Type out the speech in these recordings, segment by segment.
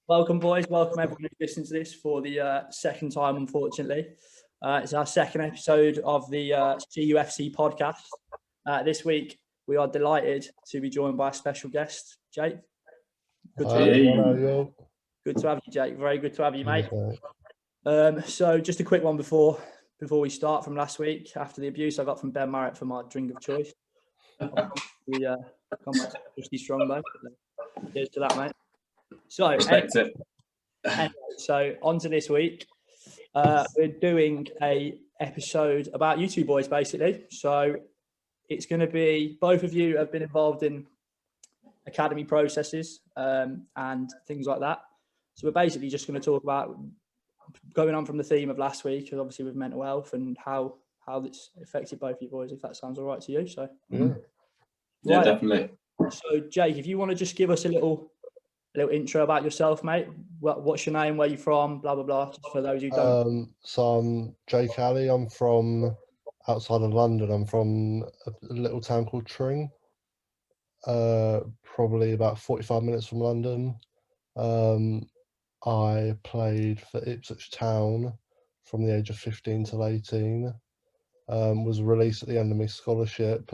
Welcome, boys. Welcome, everyone who's listening to this for the second time, unfortunately. It's our second episode of the CUFC podcast. This week, we are delighted to be joined by a special guest, Jake. Good to have you, Jake. Very good to have you, mate. So just a quick one before we start from last week. After the abuse I got from Ben Marrett for my drink of choice, we come back to Christy Strongbow. Cheers to that, mate. So, anyway, so on to this week. We're doing a episode about you two boys, basically. So it's going to be, both of you have been involved in academy processes and things like that. So we're basically just going to talk about, going on from the theme of last week, obviously with mental health and how it's affected both of you boys, if that sounds all right to you. So yeah, definitely. So Jake, if you want to just give us a little intro about yourself, mate. What's your name? Where you from? Blah blah blah. Just for those who don't. So I'm Jake Alley. I'm from outside of London. I'm from a little town called Tring. Probably about 45 minutes from London. I played for Ipswich Town from the age of 15 till 18. Was released at the end of my scholarship,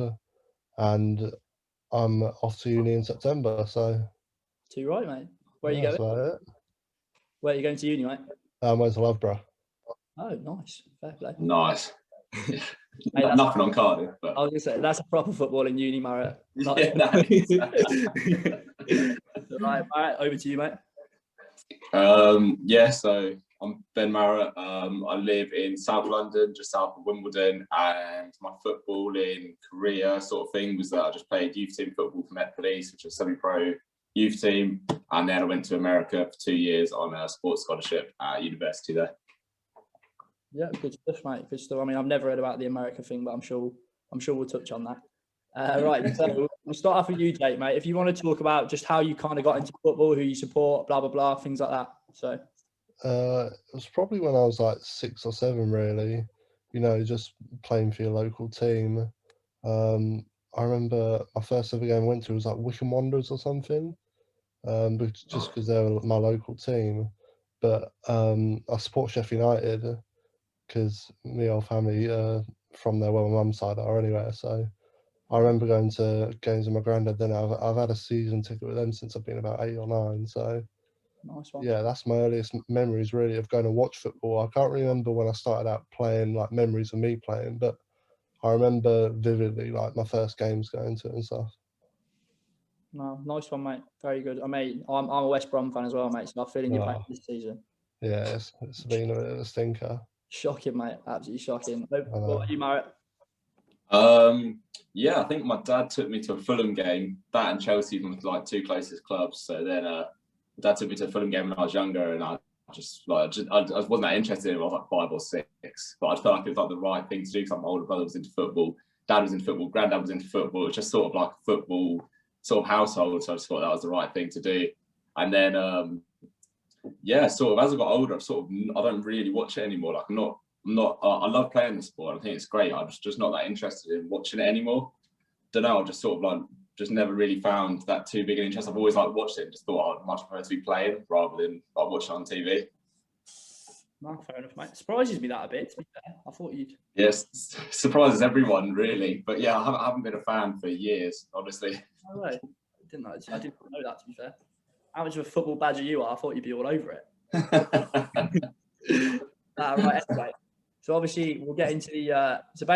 and I'm off to uni in September. So. Too right, mate. Where are you going? Where are you going to uni, mate? I'm going to Loughborough. Oh, nice. Fair play. Nice. Mate, nothing on Cardiff. But... I was going to say, that's a proper footballing uni, Marrett. Yeah, Right, Marrett, over to you, mate. So I'm Ben Marrett. I live in South London, just south of Wimbledon, and my footballing career sort of thing was that I just played youth team football for Met Police, which is a semi-pro youth team, and then I went to America for 2 years on a sports scholarship at university there. Yeah, good stuff, mate. Good stuff. I mean, I've never heard about the America thing, but I'm sure we'll touch on that. Right, so we'll start off with you, Jake, mate. If you want to talk about just how you kind of got into football, who you support, blah blah blah, things like that. So it was probably when I was like 6 or 7, really. You know, just playing for your local team. I remember my first ever game I went to was like Wycombe Wanderers or something, just because they were my local team. But I support Sheffield United because my whole family from there, well, my mum's side are anyway. So I remember going to games with my granddad. Then I've had a season ticket with them since I've been about 8 or 9. So nice one. Yeah, that's my earliest memories really of going to watch football. I can't remember when I started out playing, like memories of me playing, but I remember vividly like my first games going to it and stuff. No, nice one, mate. Very good. I mean, I'm a West Brom fan as well, mate. So I'm feeling your pain this season. Yeah, it's been a bit of a stinker. Shocking, mate. Absolutely shocking. What are you, Marrett? Yeah, I think my dad took me to a Fulham game. That and Chelsea were like 2 closest clubs. So then Dad took me to a Fulham game when I was younger, and I wasn't that interested in it. I was like 5 or 6, but I felt like it was like the right thing to do because my older brother was into football, Dad was into football, Granddad was into football. It was just sort of like a football sort of household, so I just thought that was the right thing to do. And then sort of as I got older, I don't really watch it anymore. Like I love playing the sport. I think it's great. I'm just not that interested in watching it anymore. Don't know. I just sort of like just never really found that too big an interest. I've always like watched it and just thought I'd much prefer to be playing rather than like watching on TV. No, fair enough, mate. It surprises me that a bit, to be fair. I thought you'd... Yes, surprises everyone, really. But yeah, I haven't been a fan for years, honestly. No way. I didn't know that, to be fair. How much of a football badger you are, I thought you'd be all over it. Right, anyway. So obviously, we'll get into the...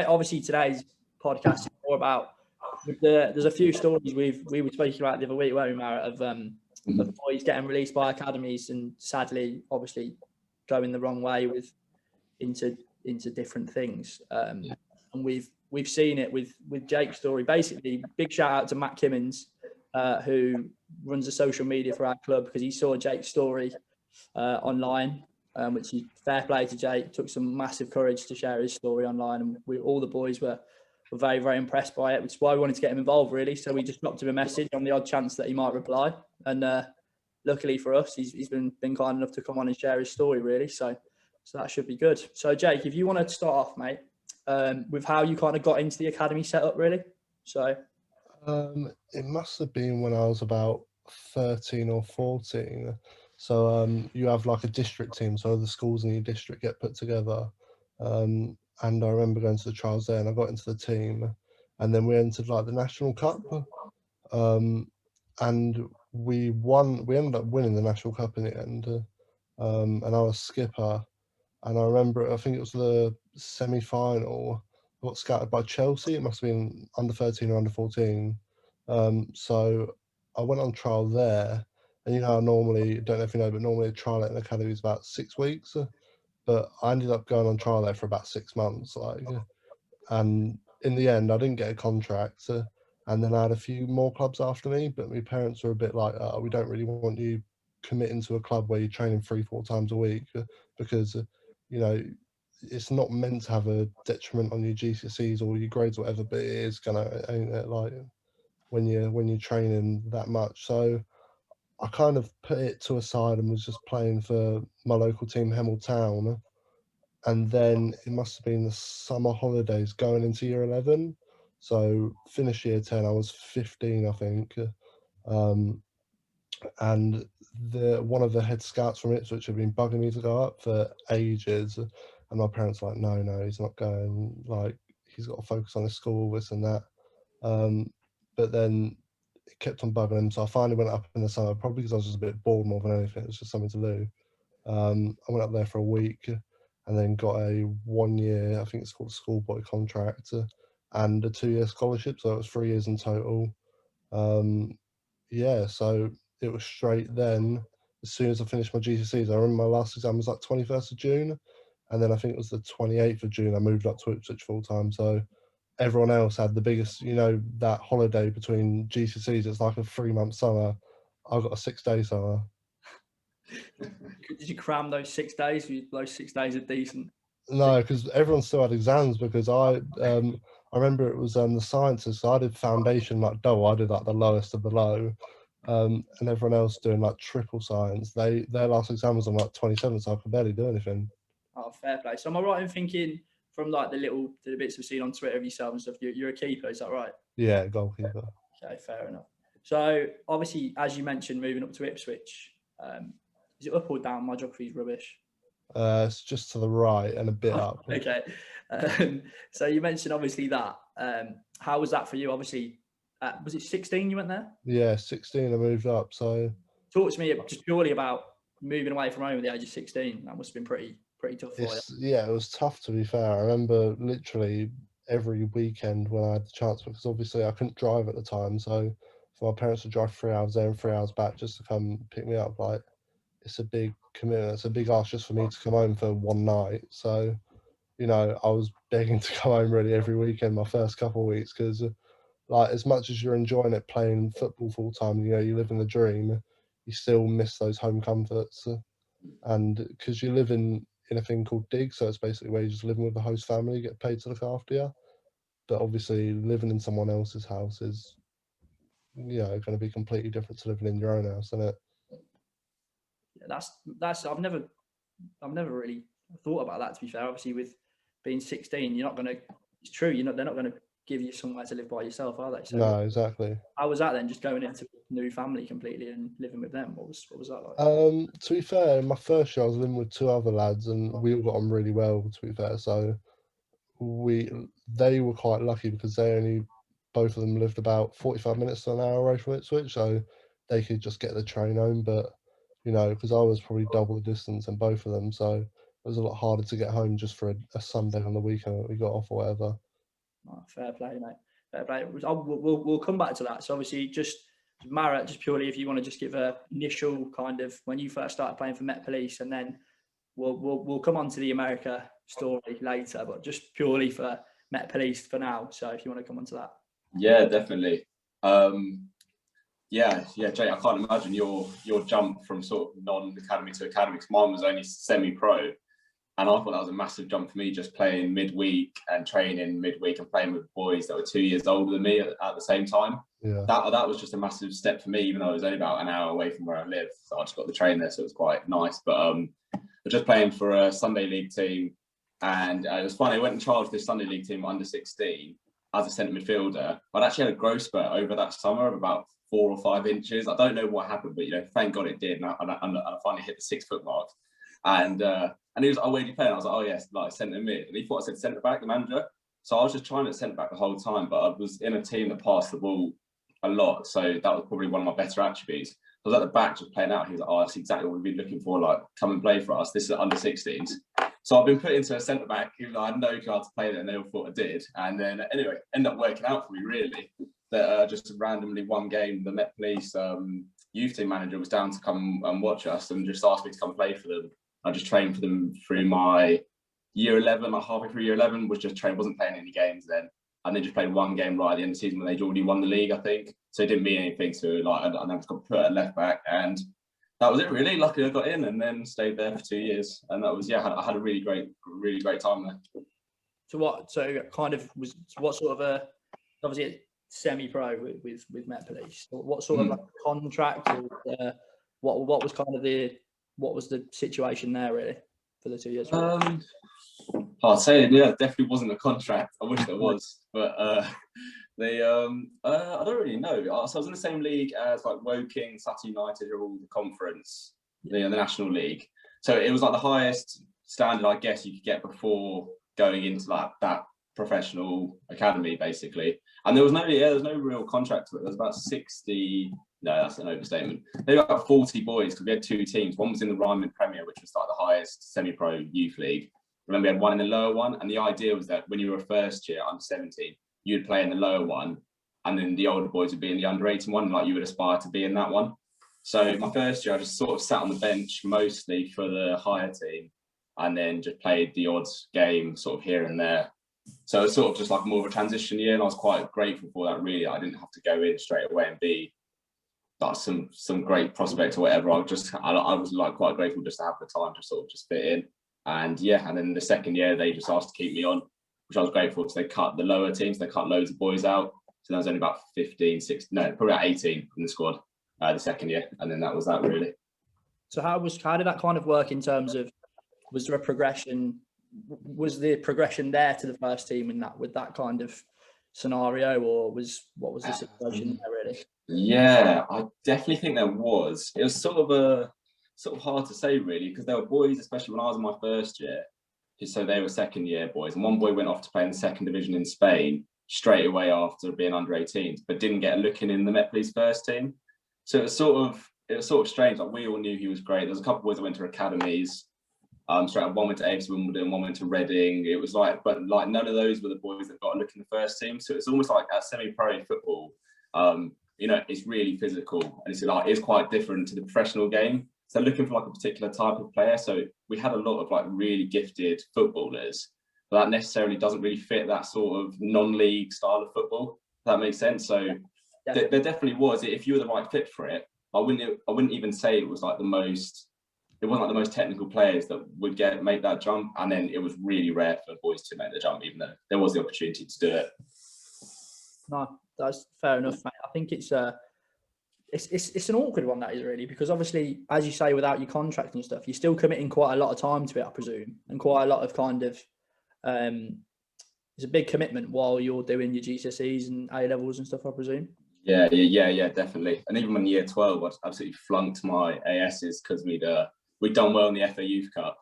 obviously, today's podcast is more about... There's a few stories we were speaking about the other week, weren't we, Marrett, of boys getting released by academies and sadly, obviously, going the wrong way into different things. And we've seen it with Jake's story. Basically, big shout out to Matt Kimmins, who runs the social media for our club, because he saw Jake's story online, which is fair play to Jake. Took some massive courage to share his story online, and all the boys were very, very impressed by it, which is why we wanted to get him involved, really. So we just dropped him a message on the odd chance that he might reply. And luckily for us, he's been kind enough to come on and share his story, really. So that should be good. So, Jake, if you want to start off, mate, with how you kind of got into the academy setup, really. So it must have been when I was about 13 or 14. So you have like a district team, so the schools in your district get put together. And I remember going to the trials there, and I got into the team, and then we entered like the national cup, and we won. We ended up winning the national cup in the end, and I was skipper. And I remember, I think it was the semi-final. I got scouted by Chelsea. It must have been under 13 or under 14. So I went on trial there, and you know, normally, don't know if you know, but normally a trial at an academy is about 6 weeks. But I ended up going on trial there for about 6 months, like, and in the end, I didn't get a contract. And then I had a few more clubs after me, but my parents were a bit like, we don't really want you committing to a club where you're training 3-4 times a week, because you know, it's not meant to have a detriment on your GCSEs or your grades or whatever, but it is gonna, ain't it, like when you're training that much. So I kind of put it to a side and was just playing for my local team, Hemel Town. And then it must have been the summer holidays going into year 11. So finished year 10, I was 15, I think. Um, and one of the head scouts from Ipswich had been bugging me to go up for ages. And my parents were like, no, he's not going. Like, he's got to focus on his school, this and that. But then it kept on bugging him. So I finally went up in the summer, probably because I was just a bit bored more than anything. It was just something to do. I went up there for a week and then got a 1 year, I think it's called a schoolboy contract, and a 2-year scholarship. So it was 3 years in total. Yeah, so it was straight then. As soon as I finished my GCSEs, I remember my last exam was like 21st of June. And then I think it was the 28th of June, I moved up to Ipswich full time. So everyone else had the biggest, you know, that holiday between GCSEs, it's like a 3-month summer. I got a 6-day summer. Did you cram those 6 days? Those 6 days are decent. No, because everyone still had exams. Because I remember it was the sciences. So I did foundation like double. I did like the lowest of the low, and everyone else doing like triple science. Their last exam was on like 27, so I could barely do anything. Oh, fair play. So am I right in thinking from like the bits we've seen on Twitter of yourself and stuff, you're a keeper, is that right? Yeah, goalkeeper. Okay, fair enough. So obviously, as you mentioned, moving up to Ipswich, is it up or down? My geography is rubbish. It's just to the right and a bit up. Okay. So you mentioned obviously that. How was that for you? Obviously, was it 16 you went there? Yeah, 16 I moved up. So talk to me just purely about moving away from home at the age of 16. That must have been pretty tough for you. Yeah, it was tough, to be fair. I remember literally every weekend when I had the chance, because obviously I couldn't drive at the time. So for my parents to drive 3 hours there and 3 hours back just to come pick me up, like, it's a big commitment. It's a big ask just for me to come home for one night. So, you know, I was begging to come home really every weekend my first couple of weeks, because like, as much as you're enjoying it playing football full time, you know, you live in the dream, you still miss those home comforts. And because you live in a thing called dig, so it's basically where you're just living with the host family, get paid to look after you. But obviously living in someone else's house is, you know, going to be completely different to living in your own house, isn't it? Yeah, that's I've never really thought about that, to be fair. Obviously, with being 16, you're not going to, it's true, they're not going to give you somewhere to live by yourself, are they? So No, exactly. how was that then, just going into a new family completely and living with them? What was that like? To be fair, in my first year I was living with 2 other lads and we all got on really well, to be fair. So they were quite lucky because both of them lived about 45 minutes to an hour away from Ipswich, so they could just get the train home. But, you know, because I was probably double the distance in both of them, so it was a lot harder to get home just for a Sunday on the weekend that we got off or whatever. Oh, fair play, mate. Fair play. We'll come back to that. So obviously, just Mara, just purely if you want to just give a initial kind of when you first started playing for Met Police, and then we'll come on to the America story later, but just purely for Met Police for now. So if you want to come on to that. Yeah, definitely. Yeah, Jay, I can't imagine your jump from sort of non-academy to academy, because mine was only semi-pro. And I thought that was a massive jump for me, just playing midweek and training midweek and playing with boys that were 2 years older than me at the same time. Yeah. That was just a massive step for me, even though I was only about an hour away from where I live. So I just got the train there, so it was quite nice. But I was just playing for a Sunday league team, and it was funny. I went and trialled this Sunday league team under 16, as a centre midfielder. I'd actually had a growth spurt over that summer of about 4 or 5 inches. I don't know what happened, but thank God it did, and I finally hit the 6 foot mark. And he was like, "Oh, where do you play?" And I was like, "Oh yes, like centre mid." And he thought I said centre back, the manager. So I was just trying to centre back the whole time, but I was in a team that passed the ball a lot, so that was probably one of my better attributes. I was at the back just playing out. He was like, "Oh, that's exactly what we've been looking for. Like, come and play for us. This is under 16s." So I've been put into a centre back, even though I had no clue how to play there, and they all thought I did. And then anyway, ended up working out for me really. That just randomly one game, the Met Police youth team manager was down to come and watch us, and just asked me to come play for them. I just trained for them through my year 11, like halfway through year 11, was just trained, wasn't playing any games then. And then just played one game right at the end of the season when they'd already won the league, I think. So it didn't mean anything to I just got put at left back, and that was it really. Luckily I got in and then stayed there for 2 years. And that was, I had a really great time there. So what sort of a, obviously semi-pro with Met Police, what sort of like contract, or what was kind of what was the situation there really for the 2 years? I'd say, definitely wasn't a contract. I wish there was, but they I don't really know. So I was in the same league as like Woking, Sutton United, who are all the conference, the National League. So it was like the highest standard, I guess, you could get before going into like that professional academy, basically. And there was no real contract to it. There was about 60. No, that's an overstatement. There were about 40 boys because we had 2 teams. One was in the Ryman Premier, which was like the highest semi-pro youth league. And then we had one in the lower one. And the idea was that when you were a first year under 17, you'd play in the lower one, and then the older boys would be in the under 18 one, like you would aspire to be in that one. So my first year, I just sort of sat on the bench mostly for the higher team, and then just played the odd game sort of here and there. So it's sort of just like more of a transition year, and I was quite grateful for that. Really, I didn't have to go in straight away and be like some great prospect or whatever. I was like quite grateful just to have the time to sort of just fit in. And and then the second year they just asked to keep me on, which I was grateful because they cut the lower teams, they cut loads of boys out. So there was only about 15, 16, no, probably about 18 in the squad the second year. And then that was that really. So how did that kind of work in terms of, was there a progression? Was the progression there to the first team with that kind of scenario, or what was the situation there really? Yeah, I definitely think there was. It was sort of hard to say really, because there were boys, especially when I was in my first year, so they were second year boys, and one boy went off to play in the second division in Spain straight away after being under 18s, but didn't get a look in the Met Police first team. So it was sort of strange. Like, we all knew he was great. There was a couple of boys that went to academies. Straight up, one went to AFC Wimbledon, one went to Reading. It was like, but like none of those were the boys that got a look in the first team. So it's almost like a semi-pro football. It's really physical, and it's quite different to the professional game. So looking for like a particular type of player. So we had a lot of like really gifted footballers, but that necessarily doesn't really fit that sort of non-league style of football. If that makes sense. So there definitely was. If you were the right fit for it, I wouldn't even say it was like it wasn't like the most technical players that would make that jump. And then it was really rare for boys to make the jump, even though there was the opportunity to do it. No, that's fair enough, mate. I think it's an awkward one, that is, really, because obviously, as you say, without your contract and stuff, you're still committing quite a lot of time to it, I presume, and quite a lot of kind of it's a big commitment while you're doing your GCSEs and A levels and stuff, I presume. Yeah, definitely. And even when year 12, I absolutely flunked my ASs because we'd done well in the FA Youth Cup,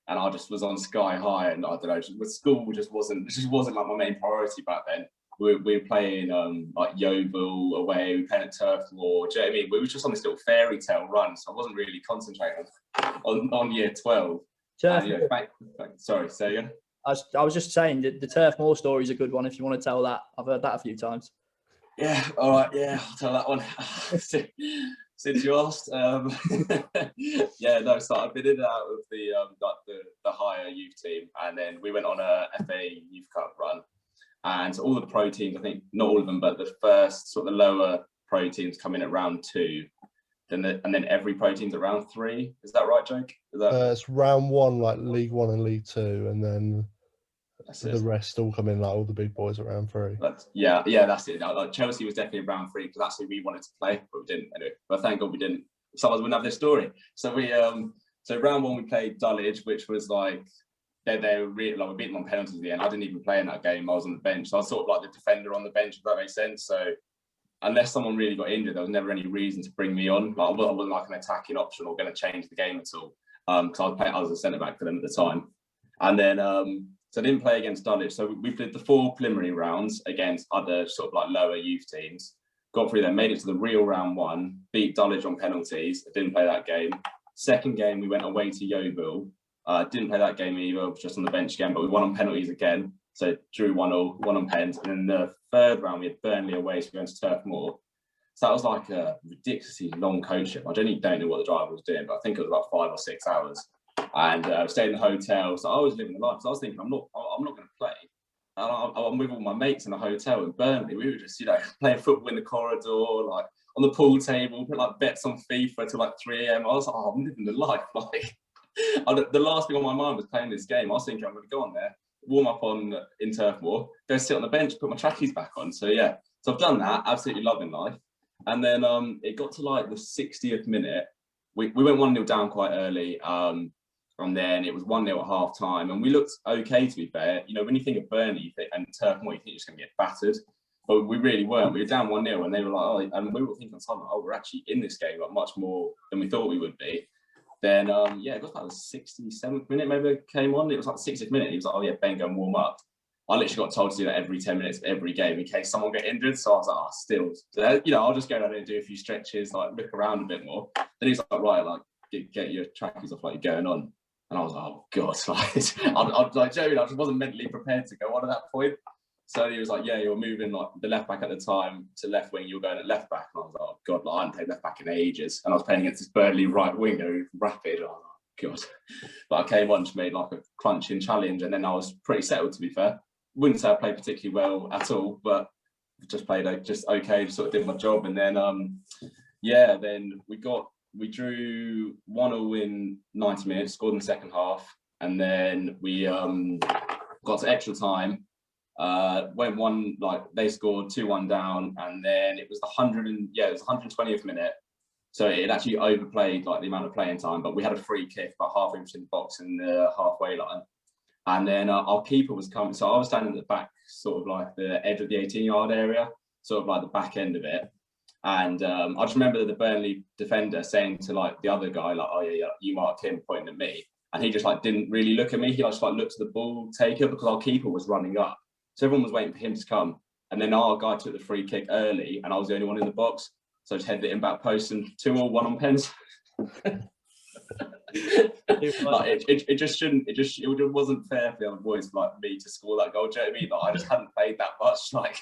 and I just was on sky high, and I don't know, school just wasn't like my main priority back then. We were playing like Yeovil away, we were playing at Turf War. Do you know what I mean? We were just on this little fairy tale run, so I wasn't really concentrating on year 12. Sorry, say again. I was just saying that the Turf Moor story is a good one if you want to tell that. I've heard that a few times. Yeah, all right, I'll tell that one. Since you asked, so I've been in and out of the higher youth team, and then we went on a FA Youth Cup run. And all the pro teams, I think not all of them, but the first sort of the lower pro teams come in at round 2, and then every pro team's at round 3. Is that right, Jake? It's round 1, like League 1 and League 2, and then the rest all come in, like all the big boys at round 3. That's it. Like Chelsea was definitely round 3 because that's who we wanted to play, but we didn't anyway. But thank God we didn't. Someone wouldn't have this story. So we so round 1 we played Dulwich, which was like they were really like we beat them on penalties at the end. I didn't even play in that game. I was on the bench. So I was sort of like the defender on the bench, if that makes sense. So unless someone really got injured, there was never any reason to bring me on. Like, I wasn't like an attacking option or going to change the game at all. Because I was a centre back for them at the time. And then so I didn't play against Dulwich. So we played the 4 preliminary rounds against other sort of like lower youth teams. Got through there, made it to the real round 1, beat Dulwich on penalties. I didn't play that game. Second game, we went away to Yeovil. Didn't play that game either, was just on the bench again, but we won on penalties again. So drew 1-1, won on pens. And then the third round, we had Burnley away, so we went to Turf Moor. So that was like a ridiculously long coach trip. I don't know what the driver was doing, but I think it was about 5 or 6 hours. And stayed in the hotel. So I was living the life. So I was thinking, I'm not going to play. And I'm with all my mates in a hotel in Burnley. We were just, playing football in the corridor, like on the pool table, put like bets on FIFA till like 3 a.m. I was like, I'm living the life. Like, the last thing on my mind was playing this game. I was thinking I'm going to go on there, warm up in Turf Moor, go sit on the bench, put my trackies back on. So yeah, so I've done that. Absolutely loving life. And then it got to like the 60th minute. We went 1-0 down quite early. And then it was 1-0 at half time. And we looked okay, to be fair. When you think of Burnley and Turf Moor, you think you're just going to get battered. But we really weren't. We were down 1-0 and they were like, and we were thinking on time, we're actually in this game like much more than we thought we would be. Then, it was about the 67th minute, maybe it came on. It was like the 60th minute. He was like, Ben, go and warm up. I literally got told to do that every 10 minutes of every game in case someone got injured. So I was like, still. So, I'll just go down there and do a few stretches, like look around a bit more. Then he's like, right, like get your trackies off, like you're going on. And I was like, oh God, I'm like, Joey, I just wasn't mentally prepared to go on at that point. So he was like, yeah, you're moving like the left back at the time to left wing, you're going at left back. And I was like, oh God, like, I hadn't played left back in ages. And I was playing against this Burnley right winger, rapid. I was like, God. But I came on, just made like a crunching challenge. And then I was pretty settled, to be fair. Wouldn't say I played particularly well at all, but just played just okay, just sort of did my job. And then, then we drew 1-1 in 90 minutes, scored in the second half, and then we got to extra time. Went one, like they scored 2-1 down, and then it was the 120th minute. So it actually overplayed like the amount of playing time, but we had a free kick about half inch in the box in the halfway line. And then our keeper was coming. So I was standing at the back, sort of like the edge of the 18-yard area, sort of like the back end of it. And I just remember the Burnley defender saying to like the other guy, like, oh yeah, you marked him, pointing at me. And he just like didn't really look at me. He just like looked at the ball taker because our keeper was running up. So everyone was waiting for him to come. And then our guy took the free kick early and I was the only one in the box. So I just headed it in back post and 2-2, 1 on pens. Like it just wasn't fair for the other boys like me to score that goal. Do you know what I mean? Like I just hadn't played that much. Like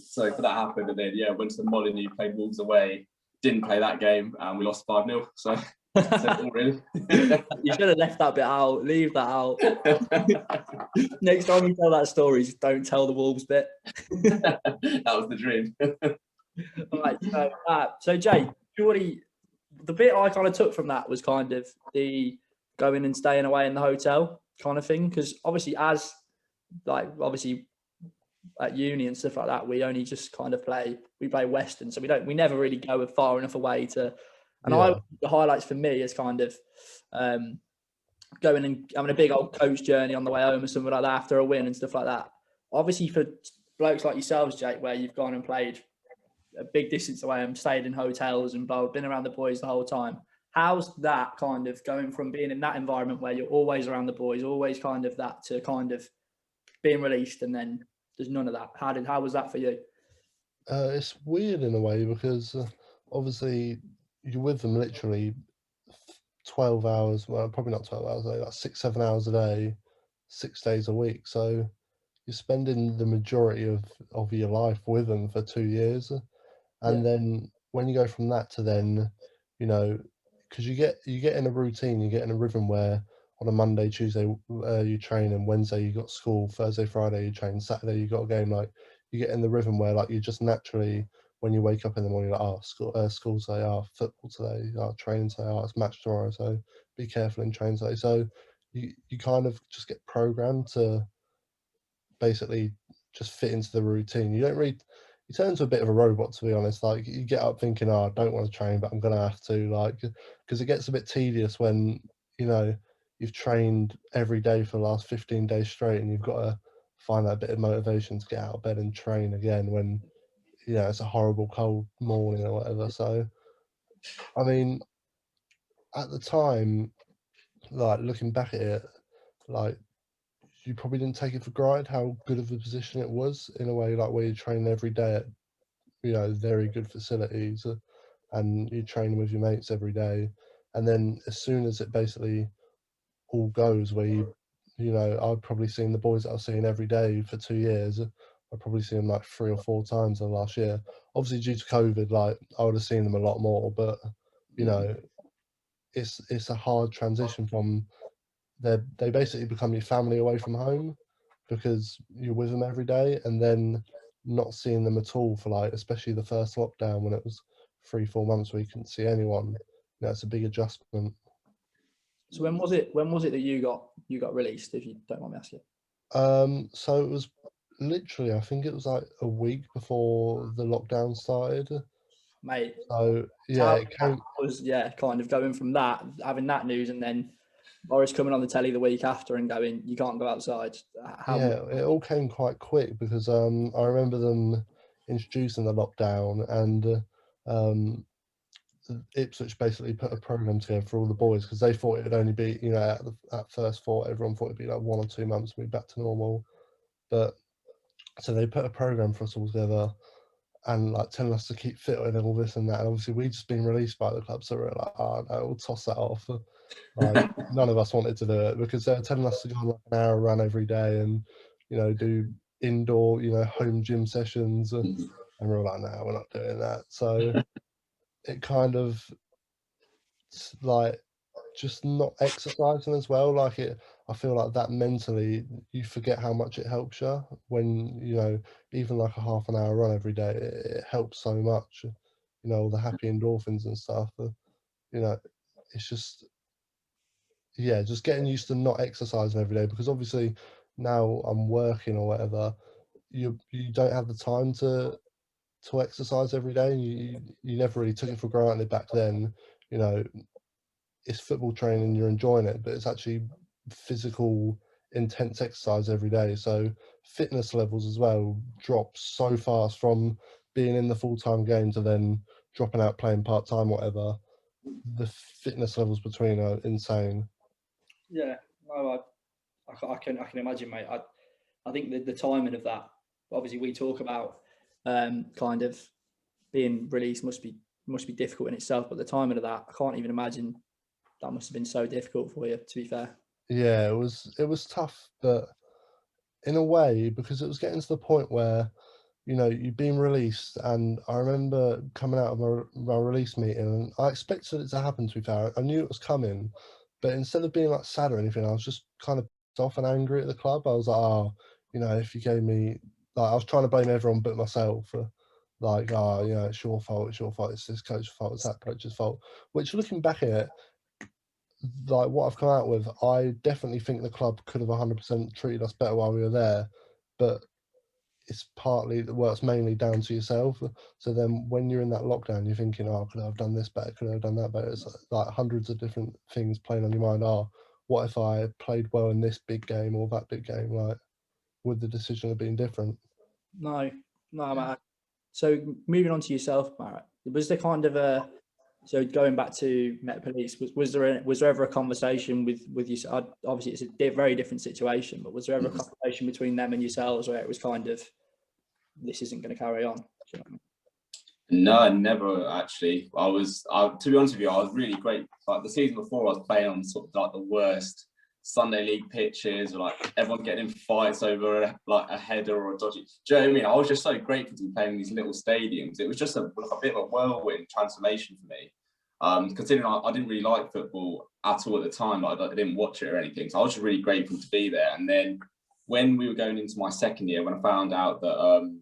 so for that happened, and then went to the Molyneux, played Wolves away, didn't play that game, and we lost 5-0. So that's all really. You should have left that bit out. Leave that out. Next time you tell that story, just don't tell the Wolves bit. That was the dream. All right. So Jay, surely the bit I kind of took from that was kind of the going and staying away in the hotel kind of thing. Because obviously at uni and stuff like that, we only just kind of play Western. So we never really go far enough away to, and the highlights for me is kind of going and having a big old coach journey on the way home or something like that after a win and stuff like that. Obviously for blokes like yourselves, Jake, where you've gone and played a big distance away and stayed in hotels and been around the boys the whole time. How's that kind of going from being in that environment where you're always around the boys, always kind of that, to kind of being released and then there's none of that? How was that for you? It's weird in a way because obviously you're with them literally 12 hours, well, probably not 12 hours a day, like 6-7 hours a day, 6 days a week. So you're spending the majority of your life with them for 2 years. And then when you go from that to then, because you get in a routine, you get in a rhythm where on a Monday, Tuesday you train, and Wednesday you got school, Thursday, Friday you train, Saturday you got a game. Like you get in the rhythm where like you just naturally, when you wake up in the morning, like school today, football today, training today, it's match tomorrow, so be careful in train today. So you kind of just get programmed to basically just fit into the routine. You don't really. You turn into a bit of a robot, to be honest. Like you get up thinking, I don't want to train, but I'm gonna have to. Like, because it gets a bit tedious when you you've trained every day for the last 15 days straight, and you've got to find that bit of motivation to get out of bed and train again when, you know, it's a horrible cold morning or whatever. So, I mean, at the time, like looking back at it, like you probably didn't take it for granted how good of a position it was, in a way, like where you train every day at, you know, very good facilities, and you train with your mates every day. And then as soon as it basically all goes, where you know, I've probably seen the boys that I've seen every day for 2 years. I've probably seen them like 3 or 4 times in the last year. Obviously, due to COVID, like I would have seen them a lot more. But you know, it's a hard transition from they basically become your family away from home, because you're with them every day, and then not seeing them at all for, like, especially the first lockdown when it was 3 4 months where you couldn't see anyone. You know, it's a big adjustment. So when was it? When was it that you got released? If you don't mind me asking. So it was literally, I think it was like a week before the lockdown started. Mate, So yeah, how it came. was kind of going from that, having that news, and then Boris coming on the telly the week after and going, you can't go outside. How? Yeah, it all came quite quick, because I remember them introducing the lockdown, and Ipswich basically put a program together for all the boys, because they thought it would only be, you know, at first thought everyone thought it'd be like 1 or 2 months and be back to normal. But so they put a program for us all together, and like telling us to keep fit and all this and that. And obviously we'd just been released by the club, so we are like, oh no, we'll toss that off. Like none of us wanted to do it, because they were telling us to go on like an hour run every day, and you know, do indoor, you know, home gym sessions, and we were like, no, we're not doing that. So it kind of, like, just not exercising as well, like it, I feel like that mentally you forget how much it helps you when, you know, even like a half an hour run every day, it helps so much, you know, all the happy endorphins and stuff, you know, it's just, yeah, just getting used to not exercising every day, because obviously now I'm working or whatever, you don't have the time to exercise every day, and you never really took it for granted back then, you know. It's football training, you're enjoying it, but it's actually physical, intense exercise every day. So fitness levels as well drop so fast from being in the full-time game to then dropping out playing part-time, whatever. The fitness levels between are insane. Yeah, no, I can imagine, mate. I think the timing of that. Obviously, we talk about kind of being released must be difficult in itself, but the timing of that, I can't even imagine. That must have been so difficult for you, to be fair. Yeah, it was tough, but in a way, because it was getting to the point where, you know, you've been released, and I remember coming out of my release meeting, and I expected it to happen, to be fair. I knew it was coming, but instead of being like sad or anything, I was just kind of pissed off and angry at the club. I was like, oh, you know, if you gave me, like, I was trying to blame everyone but myself for, like, oh, you know, it's your fault, it's this coach's fault, it's that coach's fault. Which, looking back at it, like what I've come out with, I definitely think the club could have 100% treated us better while we were there, but it's partly, well, it's mainly down to yourself. So then when you're in that lockdown, you're thinking, oh, could I have done this better? Could I have done that better? It's like hundreds of different things playing on your mind. Oh, what if I played well in this big game or that big game? Like, would the decision have been different? No, Matt. So moving on to yourself, Matt, was there kind of a, so going back to Met Police, was there ever a conversation with you? Obviously, it's a very different situation, but was there ever a conversation between them and yourselves where it was kind of, this isn't going to carry on? Do you know what I mean? No, never actually. To be honest with you, I was really great. Like the season before, I was playing on sort of like the worst Sunday league pitches, or like everyone getting in fights over like a header or a dodgy. Do you know what I mean? I was just so grateful to be playing in these little stadiums. It was just a bit of a whirlwind transformation for me. Considering I didn't really like football at all at the time, I didn't watch it or anything. So I was just really grateful to be there. And then when we were going into my second year, when I found out that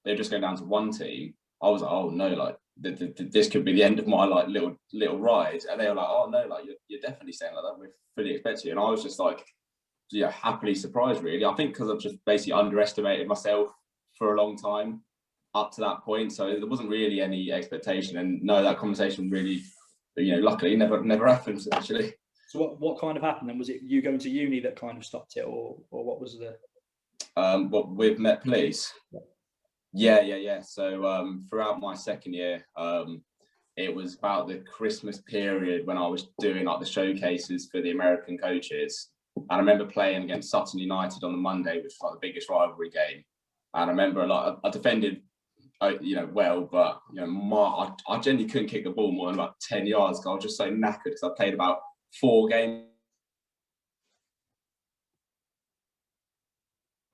they were just going down to one team, I was like, oh no, like this could be the end of my like little ride. And they were like, oh no, like you're definitely saying like that. We're fully expecting you. And I was just like, yeah, happily surprised really. I think because I've just basically underestimated myself for a long time up to that point. So there wasn't really any expectation. And no, that conversation really, you know, luckily never happened actually. So what kind of happened then? Was it you going to uni that kind of stopped it, or what was the? What with Met Police? Yeah. So throughout my second year, it was about the Christmas period when I was doing like the showcases for the American coaches. And I remember playing against Sutton United on the Monday, which was like the biggest rivalry game. And I remember like I defended, well, but I generally couldn't kick the ball more than about 10 yards because I was just so knackered because I played about 4 games.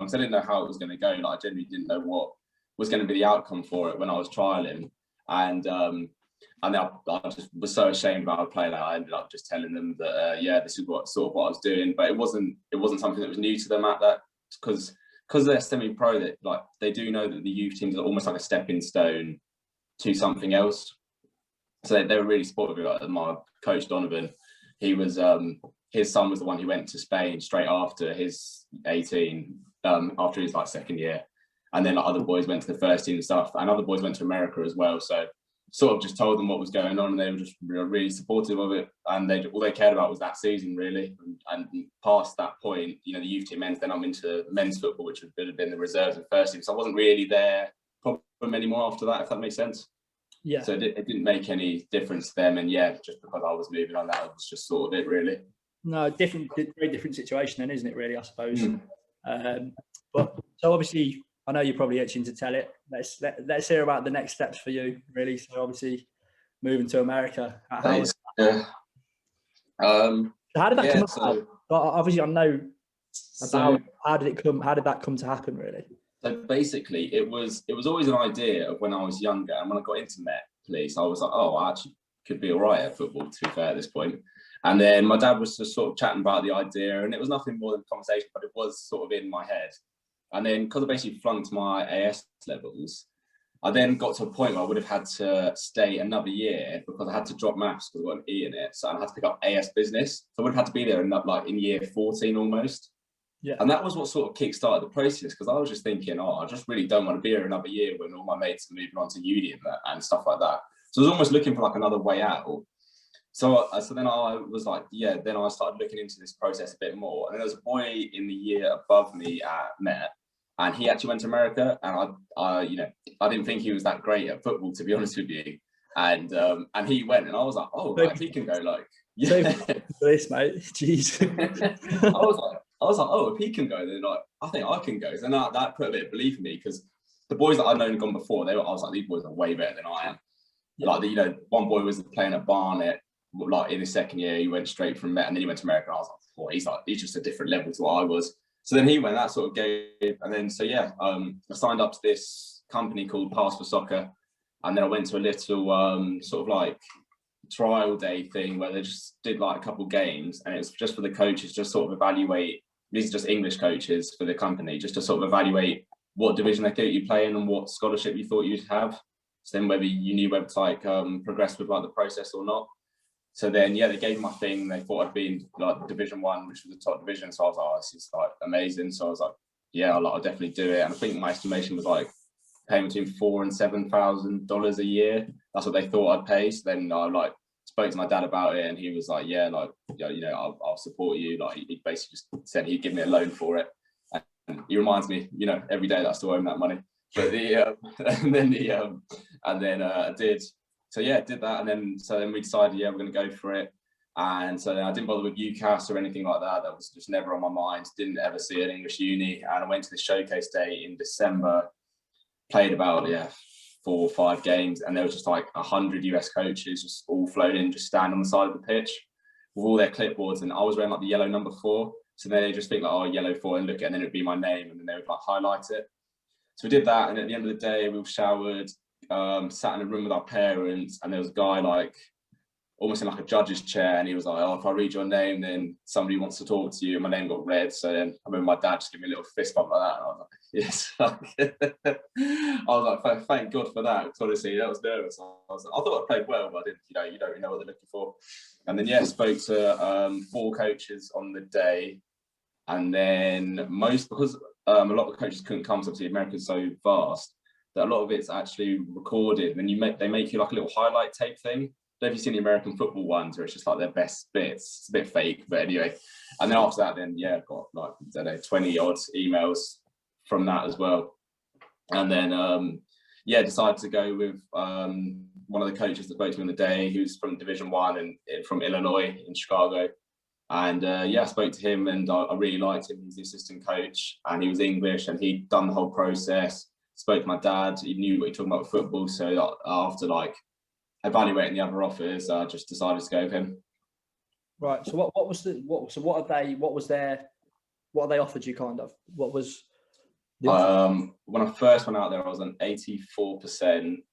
I didn't know how it was going to go. Like, I genuinely didn't know what was going to be the outcome for it when I was trialing. And I just was so ashamed about the play that I ended up just telling them that this is what I was doing. But it wasn't something that was new to them at that, because they're semi-pro, that like they do know that the youth teams are almost like a stepping stone to something else. So they were really supportive of it. My coach Donovan, he was his son was the one who went to Spain straight after his 18, after his like second year, and then like other boys went to the first team and stuff, and other boys went to America as well. So sort of just told them what was going on, and they were just really supportive of it, and all they cared about was that season really. And past that point, the youth team ends, then I'm into men's football, which would have been the reserves and first team, so I wasn't really there problem anymore after that, if that makes sense. Yeah. So it didn't make any difference to them, and just because I was moving on, that was just sort of it really. No, very different situation then, isn't it really, I suppose. But so obviously I know you're probably itching to tell it. Let's hear about the next steps for you, really. So obviously moving to America. How did that come about? Obviously, I know about how did that come to happen, really? So basically, it was always an idea of when I was younger, and when I got into Met Police, I was like, oh, I actually could be all right at football, to be fair, at this point. And then my dad was just sort of chatting about the idea, and it was nothing more than a conversation, but it was sort of in my head. And then because I basically flunked my AS levels, I then got to a point where I would have had to stay another year because I had to drop maths because I got an E in it. So I had to pick up AS business. So I would have had to be there in year 14 almost. Yeah. And that was what sort of kick-started the process, because I was just thinking, I just really don't want to be here another year when all my mates are moving on to uni and stuff like that. So I was almost looking for like another way out. So then I was like, then I started looking into this process a bit more. And then there was a boy in the year above me at Met, and he actually went to America, and I didn't think he was that great at football, to be honest with you. And he went, and I was like, oh, like, he can go, like, yeah. This, mate, jeez. I was like, oh, if he can go, then like I think I can go. So then that put a bit of belief in me, because the boys that I'd known and gone before, I was like, these boys are way better than I am. Yeah. Like one boy was playing at Barnet, like in his second year, he went straight from Met, and then he went to America. And I was like, he's just a different level to what I was. So then he went, that sort of gave, and then I signed up to this company called Pass for Soccer, and then I went to a little sort of like trial day thing where they just did like a couple games, and it was just for the coaches, just sort of evaluate. These are just English coaches for the company, just to sort of evaluate what division they thought you play in and what scholarship you thought you'd have. So then whether you knew whether to like progress with like the process or not. So then they gave me my thing. They thought I'd be in like Division 1, which was the top division. So I was like, oh, this is like amazing. So I was like, I'll definitely do it. And I think my estimation was like paying between $4,000 and $7,000 a year. That's what they thought I'd pay. So then I like spoke to my dad about it, and he was like, I'll support you. Like he basically just said he'd give me a loan for it. And he reminds me, every day that I still owe him that money. But I did. So did that, and then we decided we're going to go for it. And so then I didn't bother with UCAS or anything like that. That was just never on my mind. Didn't ever see an English uni. And I went to the showcase day in December. Played about 4 or 5 games, and there was just like 100 US coaches just all flown in, just stand on the side of the pitch with all their clipboards, and I was wearing like the yellow number 4. So then they just think like, oh, yellow 4, and look at it, and then it'd be my name, and then they would like highlight it. So we did that, and at the end of the day, we all showered. Sat in a room with our parents, and there was a guy like almost in like a judge's chair, and he was like, oh, if I read your name, then somebody wants to talk to you. And my name got read, so then I remember my dad just gave me a little fist bump like that, and I was like, yes. I was like, thank God for that, because honestly that was nervous. I thought I played well, but I didn't, you don't really know what they're looking for. And then spoke to 4 coaches on the day, and then because a lot of the coaches couldn't come, so obviously America's so vast that a lot of it's actually recorded, and then they make you like a little highlight tape thing. know if you've seen the American football ones where it's just like their best bits. It's a bit fake, but anyway. And then after that, then I got like, I don't know, 20 odd emails from that as well. And then decided to go with one of the coaches that spoke to me on the day, who's from Division 1 and from Illinois in Chicago. And I spoke to him, and I really liked him. He's the assistant coach, and he was English, and he'd done the whole process. Spoke to my dad. He knew what he was talking about with football. So after like evaluating the other offers, I just decided to go with him. Right. So what they offered you, kind of? What was the offer? When I first went out there, I was on 84%.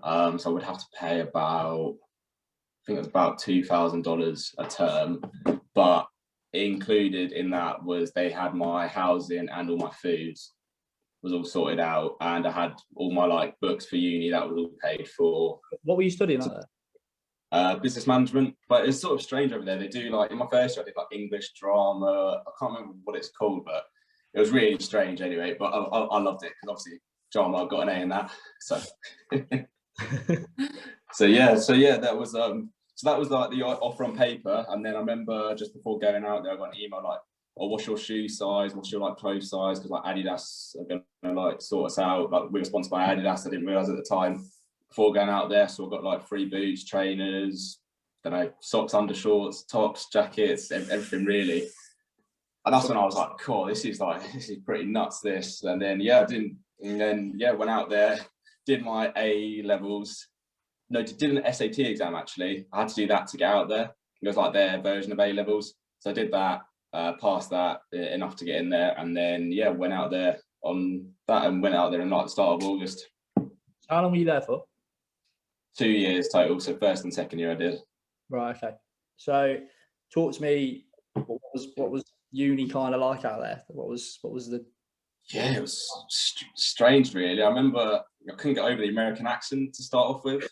So I would have to pay about, I think it was about $2,000 a term, but included in that was they had my housing and all my food was all sorted out, and I had all my like books for uni that was all paid for. What were you studying out there? Business management, but it's sort of strange over there. They do like, in my first year I did like English drama. I can't remember what it's called, but it was really strange anyway. But I loved it because obviously drama, I got an A in that. So that was like the offer on paper. And then I remember just before going out there, I got an email like, "Oh, what's your shoe size? What's your like clothes size? Because like Adidas are gonna like sort us out. Like we were sponsored by Adidas. I didn't realize at the time before going out there. So I got like free boots, trainers, socks, undershorts, tops, jackets, everything really. And that's when I was like, cool, this is pretty nuts, this. And then went out there, did my A levels. No, did an SAT exam actually. I had to do that to get out there. It was like their version of A levels. So I did that, passed that enough to get in there, and then went out there on that and went out there in like the start of August. How long were you there for? 2 years total. So first and second year I did. Right. Okay. So talk to me. What was uni kind of like out there? What was the? Yeah, it was strange, really. I remember I couldn't get over the American accent to start off with.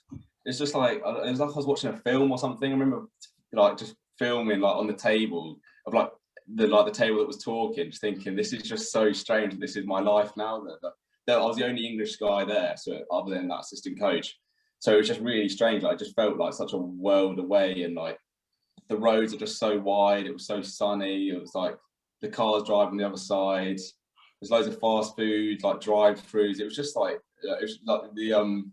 It's just like it was like I was watching a film or something. I remember like just filming like on the table of like the table that was talking, just thinking this is just so strange. This is my life now. That I was the only English guy there, so other than that assistant coach. So it was just really strange. Like, I just felt like such a world away, and like the roads are just so wide. It was so sunny. It was like the cars driving the other side. There's loads of fast food, like drive-throughs. It was just like the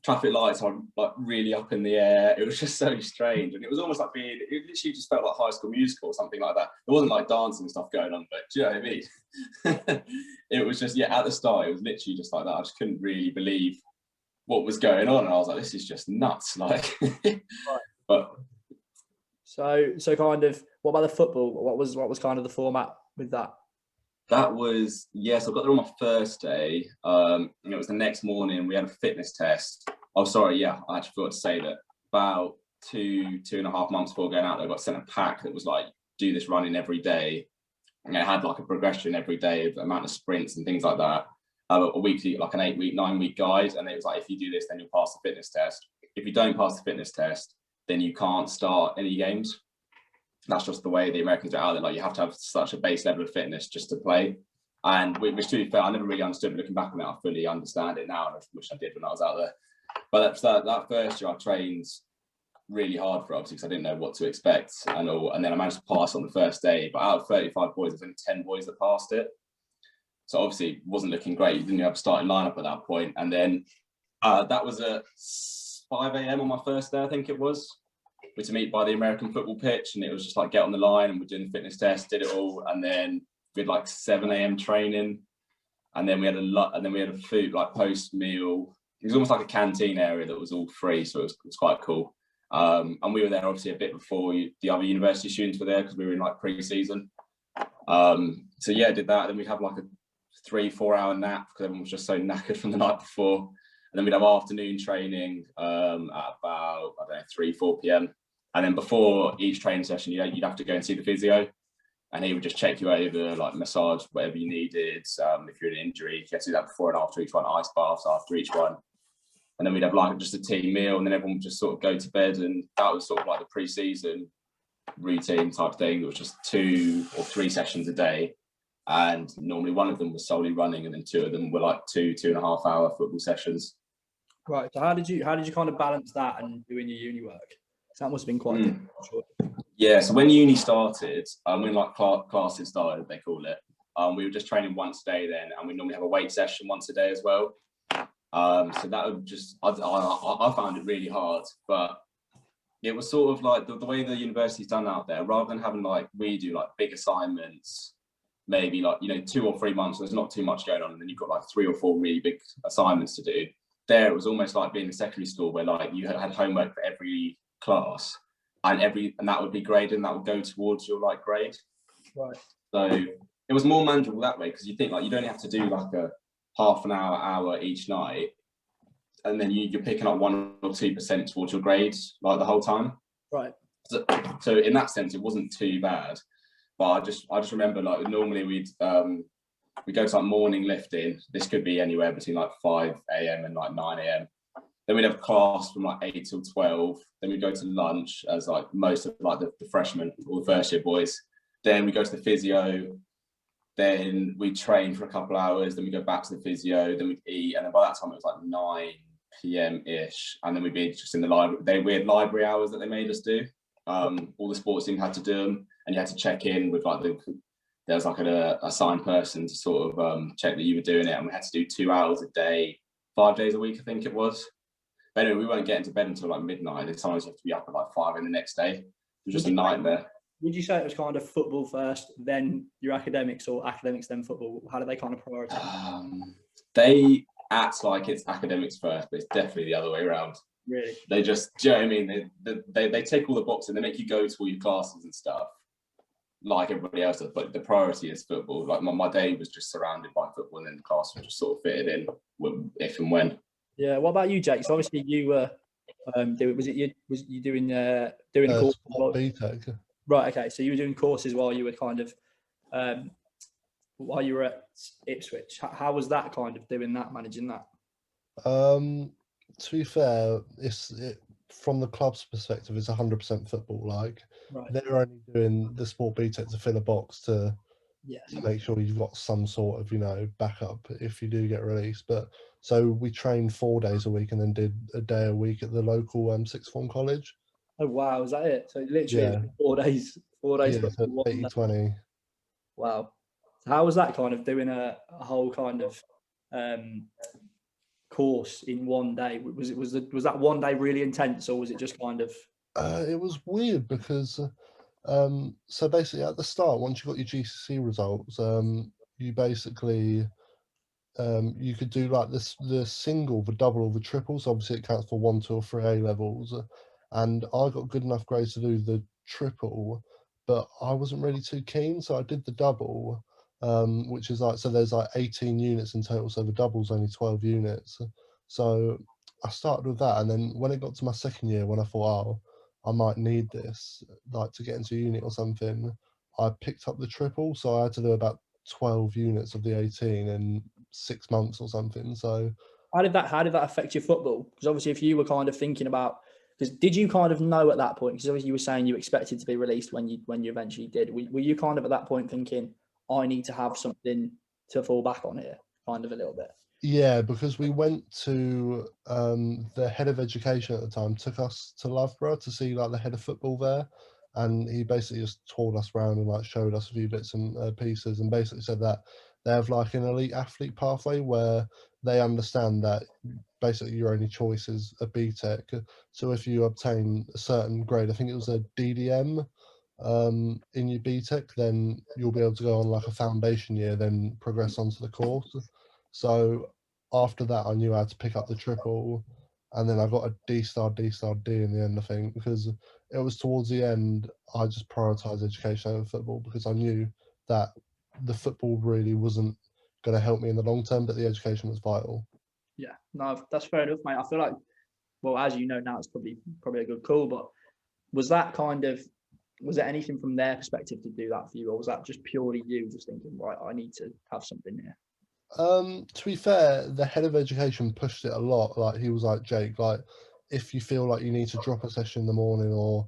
traffic lights are like really up in the air. It was just so strange, and it was almost like it literally just felt like High School Musical or something like that. It wasn't like dancing and stuff going on, but do you know what I mean? It was just at the start, it was literally just like that. I just couldn't really believe what was going on, and I was like, this is just nuts. Like, but so kind of, what about the football? What was kind of the format with that? That was, yes, I got there on my first day. And it was the next morning. We had a fitness test. Oh, sorry, I actually forgot to say that about 2.5 months before going out there, I got sent a pack that was like, do this running every day. And it had like a progression every day of the amount of sprints and things like that. A weekly, like an 8-week, 9-week guide. And it was like, if you do this, then you'll pass the fitness test. If you don't pass the fitness test, then you can't start any games. That's just the way the Americans are out there. Like, you have to have such a base level of fitness just to play. And which, to be fair, I never really understood. But looking back on it, I fully understand it now, and I wish I did when I was out there. But that first year, I trained really hard for it, obviously, because I didn't know what to expect and all. And then I managed to pass on the first day. But out of 35 boys, there's only 10 boys that passed it. So obviously, it wasn't looking great. You didn't have a starting lineup at that point. And then that was at 5 a.m. on my first day, I think it was. We're to meet by the American football pitch, and it was just like get on the line, and we're doing the fitness test, did it all, and then we had like 7 a.m. training, and then we had a food like post meal. It was almost like a canteen area that was all free, so it was quite cool. And we were there obviously a bit before the other university students were there because we were in like pre-season. So did that. Then we'd have like a 3-4 hour nap because everyone was just so knackered from the night before. And then we'd have afternoon training at about 3-4 p.m. And then before each training session, you'd have to go and see the physio, and he would just check you over, like massage whatever you needed. If you're in an injury, you had to do that before and after each one, ice baths after each one. And then we'd have like just a team meal, and then everyone would just sort of go to bed. And that was sort of like the pre-season routine type thing. It was just 2 or 3 sessions a day. And normally one of them was solely running, and then 2 of them were like 2.5 hour football sessions. Right. So how did you kind of balance that and doing your uni work? That must have been quite difficult. Yeah. So when uni started, when like classes started, they call it. We were just training once a day then, and we normally have a weight session once a day as well. So that would just, I found it really hard, but it was sort of like the way the university's done out there, rather than having like we do like big assignments, maybe like, 2 or 3 months, there's not too much going on, and then you've got like 3 or 4 really big assignments to do. There, it was almost like being in secondary school where like you had homework for every class, and that would be graded, and that would go towards your like grade. Right. So it was more manageable that way, because you think like you'd only have to do like a half an hour each night, and then you're picking up 1 or 2% towards your grades like the whole time. Right. So in that sense, it wasn't too bad. But I just remember like normally we go to like morning lifting. This could be anywhere between like 5 a.m. and like 9 a.m. Then we'd have class from like 8 till 12. Then we go to lunch as like most of like the freshmen or the first year boys. Then we go to the physio. Then we train for a couple of hours. Then we go back to the physio. Then we eat. And then by that time it was like 9 p.m. ish. And then we'd be just in the library. We had library hours that they made us do. All the sports team had to do them, and you had to check in with like there was like an assigned person to sort of check that you were doing it, and we had to do 2 hours a day, 5 days a week, I think it was. But anyway, we weren't getting to bed until like midnight, and sometimes you have to be up at like 5 in the next day. It was just a nightmare. Would you say it was kind of football first, then your academics, or academics then football? How do they kind of prioritize? They act like it's academics first, but it's definitely the other way around. Really? They just, do you know what I mean? They take all the boxes, and they make you go to all your classes and stuff, like everybody else does. But the priority is football. Like my day was just surrounded by football, and then the class was just sort of fitted in if and when. Yeah. What about you, Jake? So obviously you were was you doing a course? BTEC. Right. Okay. So you were doing courses while you were kind of while you were at Ipswich. How was that kind of doing that, managing that? To be fair, from the club's perspective, it's 100% football. Like, right. They're only doing the sport BTEC to fill a box to make sure you've got some sort of backup if you do get released. But so we trained 4 days a week and then did a day a week at the local sixth form college. Oh wow, is that it? So literally 4 days. 4 days. Yeah, so 80-20. Wow. So how was that kind of doing a whole kind of course in one day? Was that one day really intense, or was it just kind of? It was weird because so basically at the start, once you got your GCSE results, you basically you could do like the single, the double, or the triple. So obviously it counts for 1, 2, or 3 A levels, and I got good enough grades to do the triple, but I wasn't really too keen, so I did the double. Which is like, so there's like 18 units in total, so the double's only 12 units. So I started with that, and then when it got to my second year, when I thought, oh, I might need this, like to get into uni or something, I picked up the triple, so I had to do about 12 units of the 18 in 6 months or something. So how did that affect your football? Because obviously, if you were kind of thinking about, because did you kind of know at that point? Because obviously you were saying you expected to be released when you eventually did. Were you kind of at that point thinking, I need to have something to fall back on here, kind of a little bit? Yeah, because we went to the head of education at the time took us to Loughborough to see like the head of football there, and he basically just toured us around and like showed us a few bits and pieces, and basically said that they have like an elite athlete pathway where they understand that basically your only choice is a BTEC. So if you obtain a certain grade, I think it was a DDM in your BTEC, then you'll be able to go on like a foundation year, then progress onto the course. So after that, I knew I had to pick up the triple, and then I got a D star, D star, D in the end, I think, because it was towards the end, I just prioritised education over football because I knew that the football really wasn't going to help me in the long term, but the education was vital. Yeah, no, that's fair enough, mate. I feel like, well, as you know now, it's probably a good call, but was there anything from their perspective to do that for you, or was that just purely you just thinking, right, I need to have something here? To be fair, the head of education pushed it a lot. Like, he was like, Jake, like, if you feel like you need to drop a session in the morning, or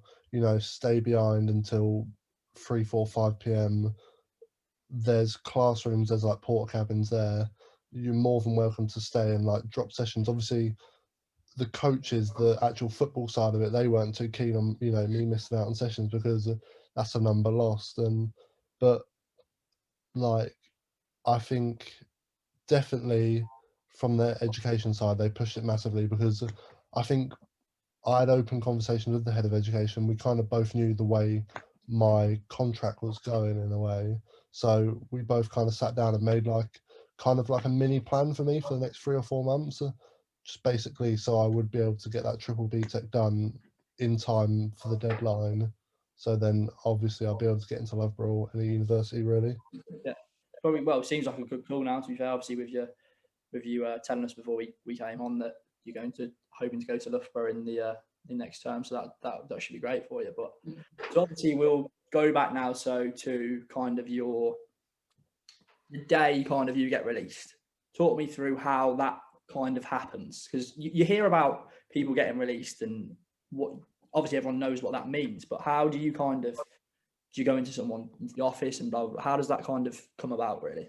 stay behind until 3, 4, 5 p.m, there's classrooms, there's like porta cabins there, you're more than welcome to stay and like drop sessions. Obviously the coaches, the actual football side of it, they weren't too keen on, you know, me missing out on sessions because that's a number lost. But like, I think definitely from the education side, they pushed it massively because I think I had open conversations with the head of education. We kind of both knew the way my contract was going in a way. So we both kind of sat down and made like kind of like a mini plan for me for the next 3 or 4 months, just basically so I would be able to get that triple B Tech done in time for the deadline. So then obviously I'll be able to get into Loughborough or any university really. Yeah, probably. Well, it seems like a good call now. To be fair, obviously with you telling us before we came on that you're hoping to go to Loughborough in the next term, so that should be great for you. But so obviously we'll go back now. So to kind of the day kind of you get released. Talk me through how that kind of happens, because you hear about people getting released and what obviously everyone knows what that means, but how do you kind of, do you go into the office and blah, blah, blah? How does that kind of come about really?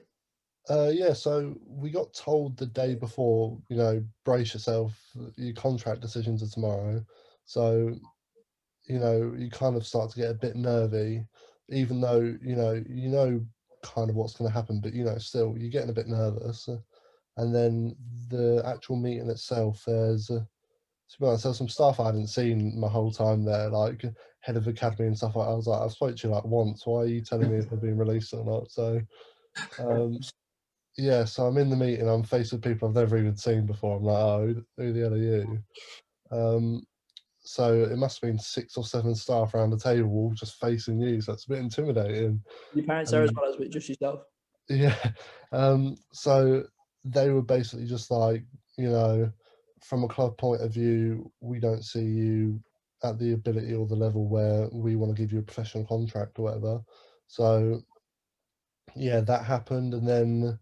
Yeah, so we got told the day before, you know, brace yourself, your contract decisions are tomorrow. So, you know, you kind of start to get a bit nervy, even though, you know kind of what's going to happen, but, you know, still you're getting a bit nervous. And then the actual meeting itself, to be honest, there's some stuff I hadn't seen my whole time there, like head of academy and stuff like that. I was like, I've spoke to you like once, why are you telling me if they're being released or not? So, yeah, so I'm in the meeting, I'm faced with people I've never even seen before. I'm like, oh, who the hell are you? So it must have been 6 or 7 staff around the table all just facing you, so it's a bit intimidating. Your parents there as well as just yourself? Yeah. So they were basically just like, you know, from a club point of view, we don't see you at the ability or the level where we want to give you a professional contract or whatever. So yeah, that happened, and then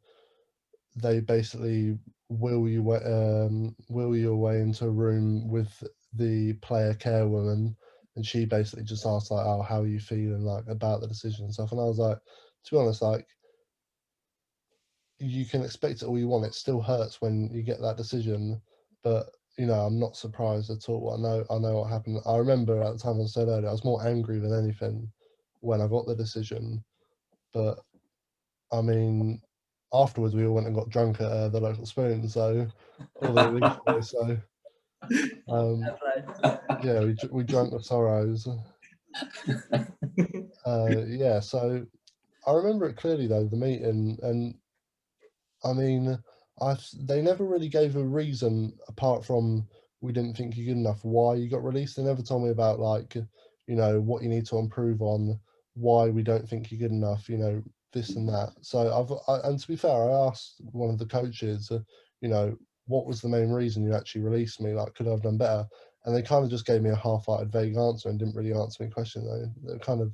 they basically wheel you away into a room with the player care woman, and she basically just asked like, oh, how are you feeling like about the decision and stuff. And I was like, to be honest, like, you can expect it all you want, it still hurts when you get that decision, but you know, I'm not surprised at all. I know what happened. I remember at the time, I said earlier, I was more angry than anything when I got the decision. But I mean, afterwards we all went and got drunk at the local spoon, so all the release boys. So yeah, we drank the sorrows. Yeah, so I remember it clearly though, the meeting, and I mean, they never really gave a reason apart from we didn't think you're good enough why you got released. They never told me about like, you know, what you need to improve on, why we don't think you're good enough, you know, this and that. So and to be fair, I asked one of the coaches, you know, what was the main reason you actually released me? Like, could I have done better? And they kind of just gave me a half-hearted, vague answer and didn't really answer my question. They were kind of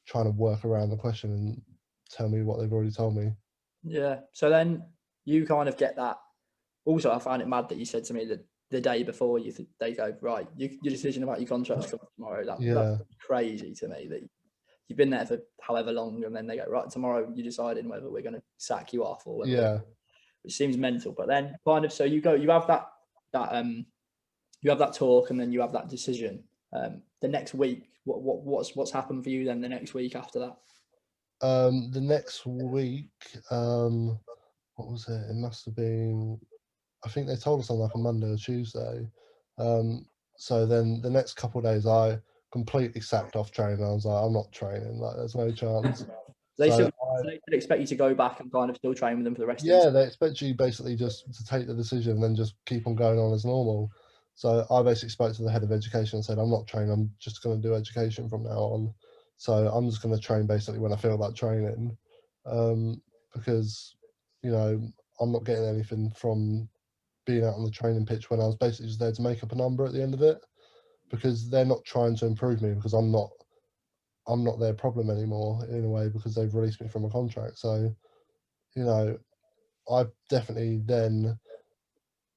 trying to work around the question and tell me what they've already told me. Yeah. So then you kind of get that. Also, I found it mad that you said to me that the day before they go, right, your decision about your contract's coming tomorrow. That's crazy to me that you've been there for however long, and then they go, right, tomorrow you're deciding whether we're going to sack you off or whether, which seems mental. But then kind of, so you have that you have that talk, and then you have that decision. The next week, what's happened for you then the next week after that? The next week, what was it? It must have been, I think they told us on like a Monday or Tuesday. So then the next couple of days, I completely sacked off training. I was like, I'm not training. Like, there's no chance. They still expect you to go back and kind of still train with them for the rest of the Yeah, they expect you basically just to take the decision and then just keep on going on as normal. So I basically spoke to the head of education and said, I'm not training, I'm just going to do education from now on. So I'm just going to train basically when I feel like training, because, you know, I'm not getting anything from being out on the training pitch when I was basically just there to make up a number at the end of it, because they're not trying to improve me because I'm not their problem anymore in a way, because they've released me from a contract. So, you know, I definitely then,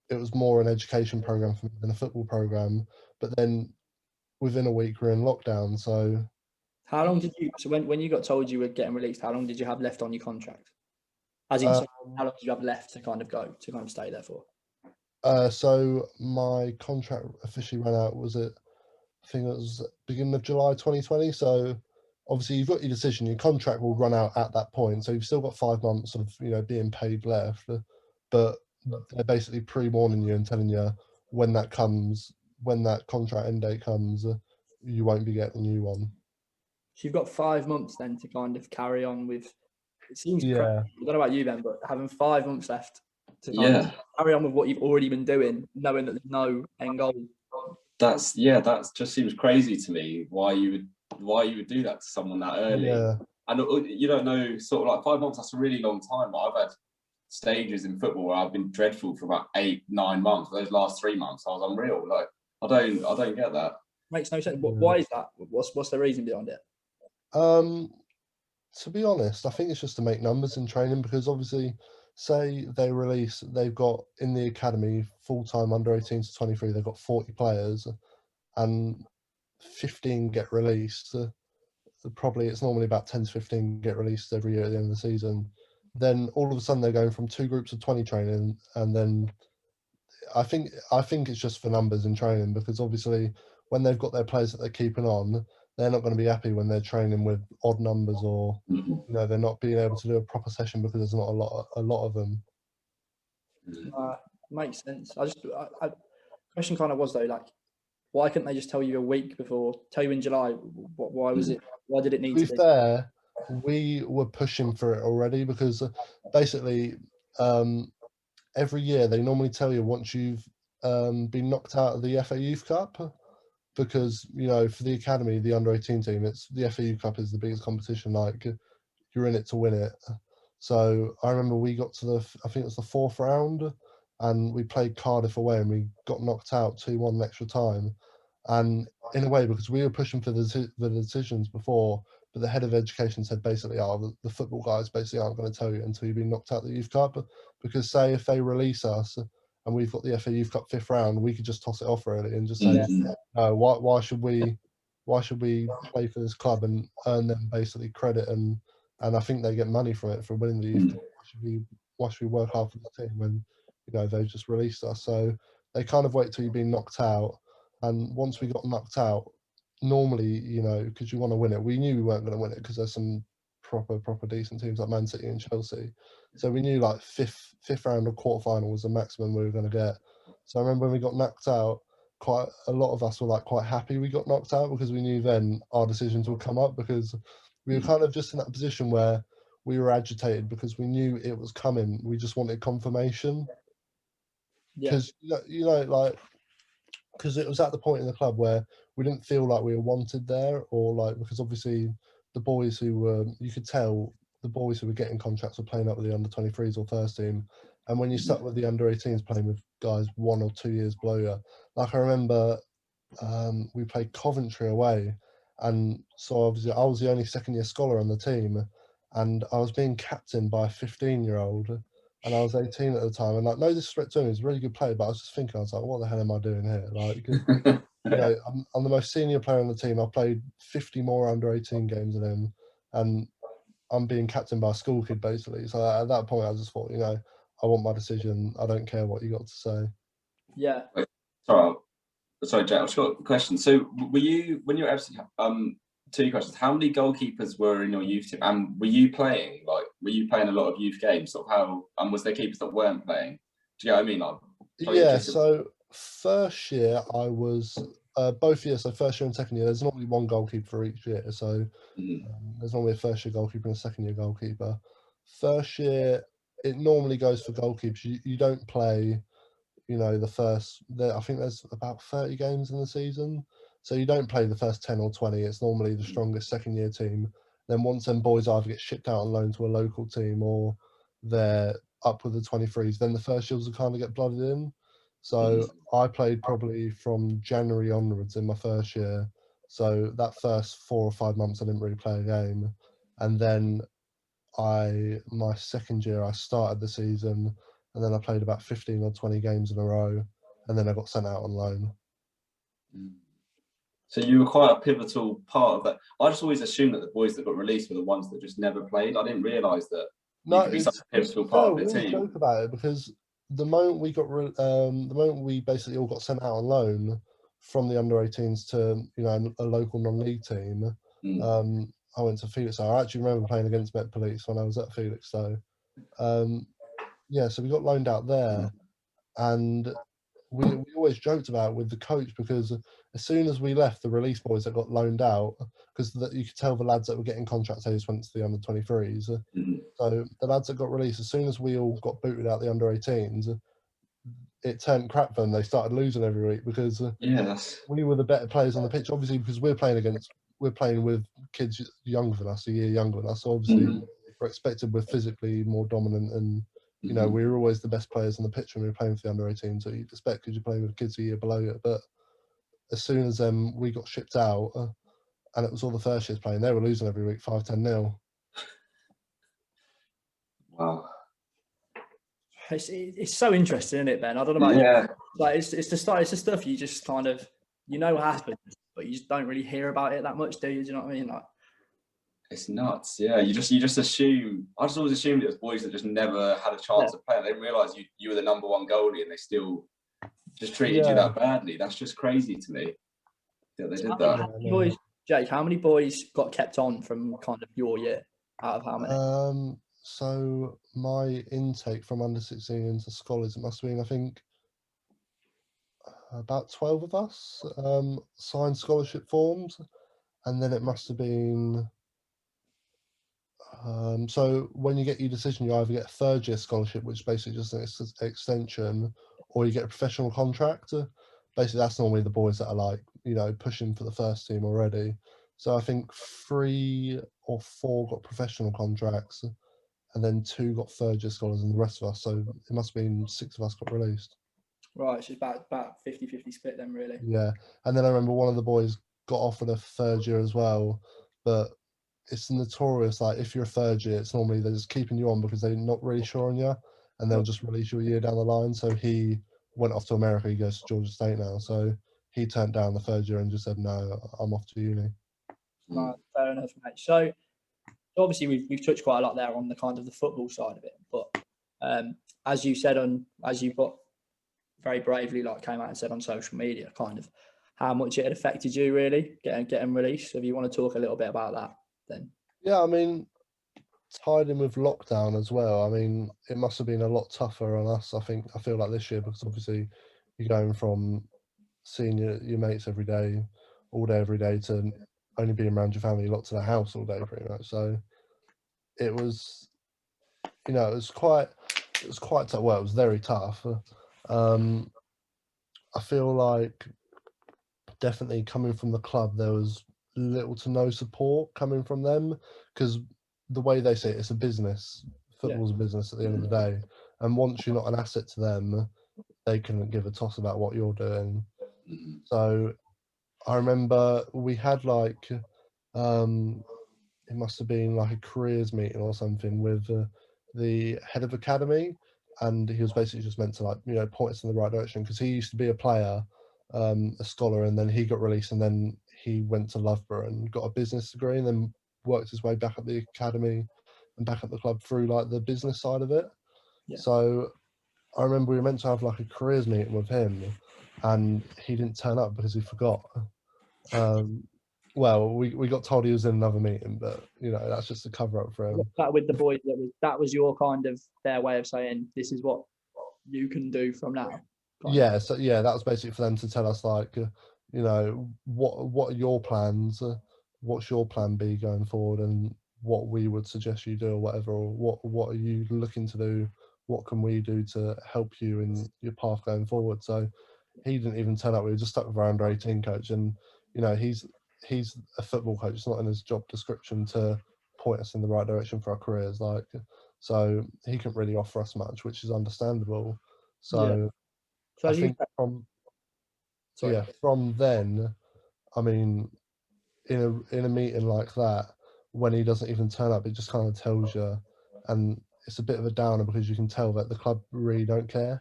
it was more an education program for me than a football program. But then within a week we're in lockdown. So how long did you? So when you got told you were getting released, how long did you have left on your contract? As in, how long did you have left to kind of stay there for? So my contract officially ran out, I think it was beginning of July 2020. So obviously you've got your decision, your contract will run out at that point. So you've still got 5 months of, being paid left. But they're basically pre-warning you and telling you when that comes, when that contract end date comes, you won't be getting a new one. So you've got 5 months then to kind of carry on with. It seems crazy. Yeah. I don't know about you, Ben, but having 5 months left to kind Yeah, of carry on with what you've already been doing, knowing that there's no end goal. that just seems crazy to me. Why you would do that to someone that early? Yeah. And you don't know, sort of like 5 months. That's a really long time. I've had stages in football where I've been dreadful for about 8-9 months. Those last 3 months, I was unreal. Like I don't get that. Makes no sense. Yeah. Why is that? What's the reason behind it? To be honest, I think it's just to make numbers in training, because obviously, say they've got in the academy full-time under 18 to 23, they've got 40 players and 15 get released. Probably it's normally about 10 to 15 get released every year at the end of the season. Then all of a sudden they're going from 2 groups of 20 training, and then I think it's just for numbers in training, because obviously when they've got their players that they're keeping on, they're not going to be happy when they're training with odd numbers, or they're not being able to do a proper session because there's not a lot of them. Makes sense. Question kind of was though, like, why couldn't they just tell you a week before? Tell you in July? Why was it? Why did it need To to be be? fair, we were pushing for it already, because basically every year they normally tell you once you've been knocked out of the FA Youth Cup, because for the academy, the under 18 team, it's the FA Youth Cup is the biggest competition. Like, you're in it to win it. So I remember we got to I think it was the 4th round, and we played Cardiff away, and we got knocked out 2-1 extra time. And in a way, because we were pushing for the decisions before, but the head of education said basically, the football guys basically aren't going to tell you until you've been knocked out of the Youth Cup, because say if they release us and we've got the FA Youth Cup 5th round, we could just toss it off really and just say, no, why should we play for this club and earn them basically credit, and I think they get money from it for winning the Youth Cup. Why should we work hard for the team when they've just released us? So they kind of wait till you've been knocked out, and once we got knocked out, normally because you want to win it, we knew we weren't going to win it because there's some proper decent teams like Man City and Chelsea. So we knew like fifth round or quarterfinal was the maximum we were going to get. So I remember when we got knocked out, quite a lot of us were like quite happy we got knocked out, because we knew then our decisions would come up, because we were kind of just in that position where we were agitated because we knew it was coming. We just wanted confirmation, because because it was at the point in the club where we didn't feel like we were wanted there, or like, because obviously the boys who were, you could tell the boys who were getting contracts were playing up with the under 23s or first team, and when you stuck with the under 18s playing with guys 1 or 2 years below you, like I remember we played Coventry away, and so obviously I was the only second year scholar on the team, and I was being captained by a 15-year-old, and I was 18 at the time, and like, no disrespect to him, he's a really good player, but I was just thinking, I was like, what the hell am I doing here? Like, I'm the most senior player on the team. I played 50 more under 18 games than him, and I'm being captained by a school kid basically. So at that point, I just thought, I want my decision. I don't care what you got to say. Yeah. Sorry, Jack. I've got a question. So, were you, when you were FC, 2 questions? How many goalkeepers were in your youth team, and were you playing a lot of youth games? Sort of how, and was there keepers that weren't playing? Do you know what I mean? Like, So first year I was both years. So first year and second year, there's normally 1 goalkeeper for each year. So there's normally a first year goalkeeper and a second year goalkeeper. First year, it normally goes for goalkeepers. You don't play. I think there's about 30 games in the season. So you don't play the first 10 or 20. It's normally the strongest second year team. Then once them boys either get shipped out on loan to a local team, or they're up with the 23s, then the first years will kind of get blooded in. So I played probably from January onwards in my first year. So that first 4 or 5 months, I didn't really play a game. And then my second year, I started the season, and then I played about 15 or 20 games in a row, and then I got sent out on loan. So you were quite a pivotal part of that. I just always assumed that the boys that got released were the ones that just never played. I didn't realise that you could be such a pivotal part of the team. We joke about it because the moment we got the moment we basically all got sent out on loan from the under-18s to a local non-league team, I went to Felix. I actually remember playing against Met Police when I was at Felix. So yeah, so we got loaned out there, and we always joked about it with the coach, because as soon as we left, the release boys that got loaned out, because you could tell the lads that were getting contracts, they just went to the under-23s. So the lads that got released, as soon as we all got booted out the under-18s, it turned crap for them. They started losing every week because we were the better players on the pitch. Obviously, because we're playing with kids younger than us, a year younger than us. So obviously, we're expected we're physically more dominant, and we were always the best players on the pitch when we were playing for the under-18. So you'd expect, because you're playing with kids a year below you. But as soon as we got shipped out, and it was all the first years playing, they were losing every week 5-10-0. Wow. It's so interesting, isn't it, Ben? I don't know about you. Like it's the stuff you just kind of what happens, but you just don't really hear about it that much, do you? Do you know what I mean? Like, it's nuts. Yeah, you just assume. I just always assumed it was boys that just never had a chance to play. They didn't realise you were the number one goalie, and they still just treated you that badly. That's just crazy to me. Yeah, they did that. How many boys, Jake? How many boys got kept on from kind of your year? Out of how many? So my intake from under-16 into scholars, it must have been, I think, about 12 of us signed scholarship forms, and then it must have been. So when you get your decision, you either get a third year scholarship, which is basically just an extension, or you get a professional contract. Basically, that's normally the boys that are like, pushing for the first team already. So I think 3 or 4 got professional contracts, and then 2 got third year scholars, and the rest of us. So it must have been 6 of us got released. Right, so it's about 50-50 split then, really. Yeah, and then I remember one of the boys got offered a third year as well, but it's notorious. Like, if you're a third year, it's normally they're just keeping you on because they're not really sure on you, and they'll just release you a year down the line. So he went off to America. He goes to Georgia State now. So he turned down the third year and just said, "No, I'm off to uni." Right, fair enough, mate. So obviously we've touched quite a lot there on the kind of the football side of it, but as you said as you put very bravely, like came out and said on social media, kind of how much it had affected you really getting released. So if you want to talk a little bit about that, then. Yeah, I mean, tied in with lockdown as well. I mean, it must have been a lot tougher on us. I feel like this year, because obviously you're going from seeing your mates every day, all day every day, to only being around your family, locked in a house all day pretty much. So it was, it was quite tough. Well, it was very tough. I feel like definitely coming from the club, there was little to no support coming from them, because the way they say it's a business. Football's a business at the end of the day, and once you're not an asset to them, they couldn't give a toss about what you're doing. So I remember we had like, it must have been like a careers meeting or something with the head of academy, and he was basically just meant to, like, point us in the right direction, because he used to be a player, a scholar, and then he got released, and then he went to Loughborough and got a business degree, and then worked his way back at the academy and back at the club through like the business side of it. So I remember we were meant to have like a careers meeting with him, and he didn't turn up because he forgot. Well, we got told he was in another meeting, but that's just a cover up for him. That with the boys, that was your kind of their way of saying this is what you can do from now. Yeah, so that was basically for them to tell us, like, what are your plans? What's your plan B going forward, and what we would suggest you do, or whatever, or what are you looking to do? What can we do to help you in your path going forward? So he didn't even turn up. We were just stuck with our under-18 coach, and he's a football coach. It's not in his job description to point us in the right direction for our careers. Like, so he couldn't really offer us much, which is understandable. So I think from then, I mean, in a meeting like that, when he doesn't even turn up, it just kind of tells you, and it's a bit of a downer, because you can tell that the club really don't care.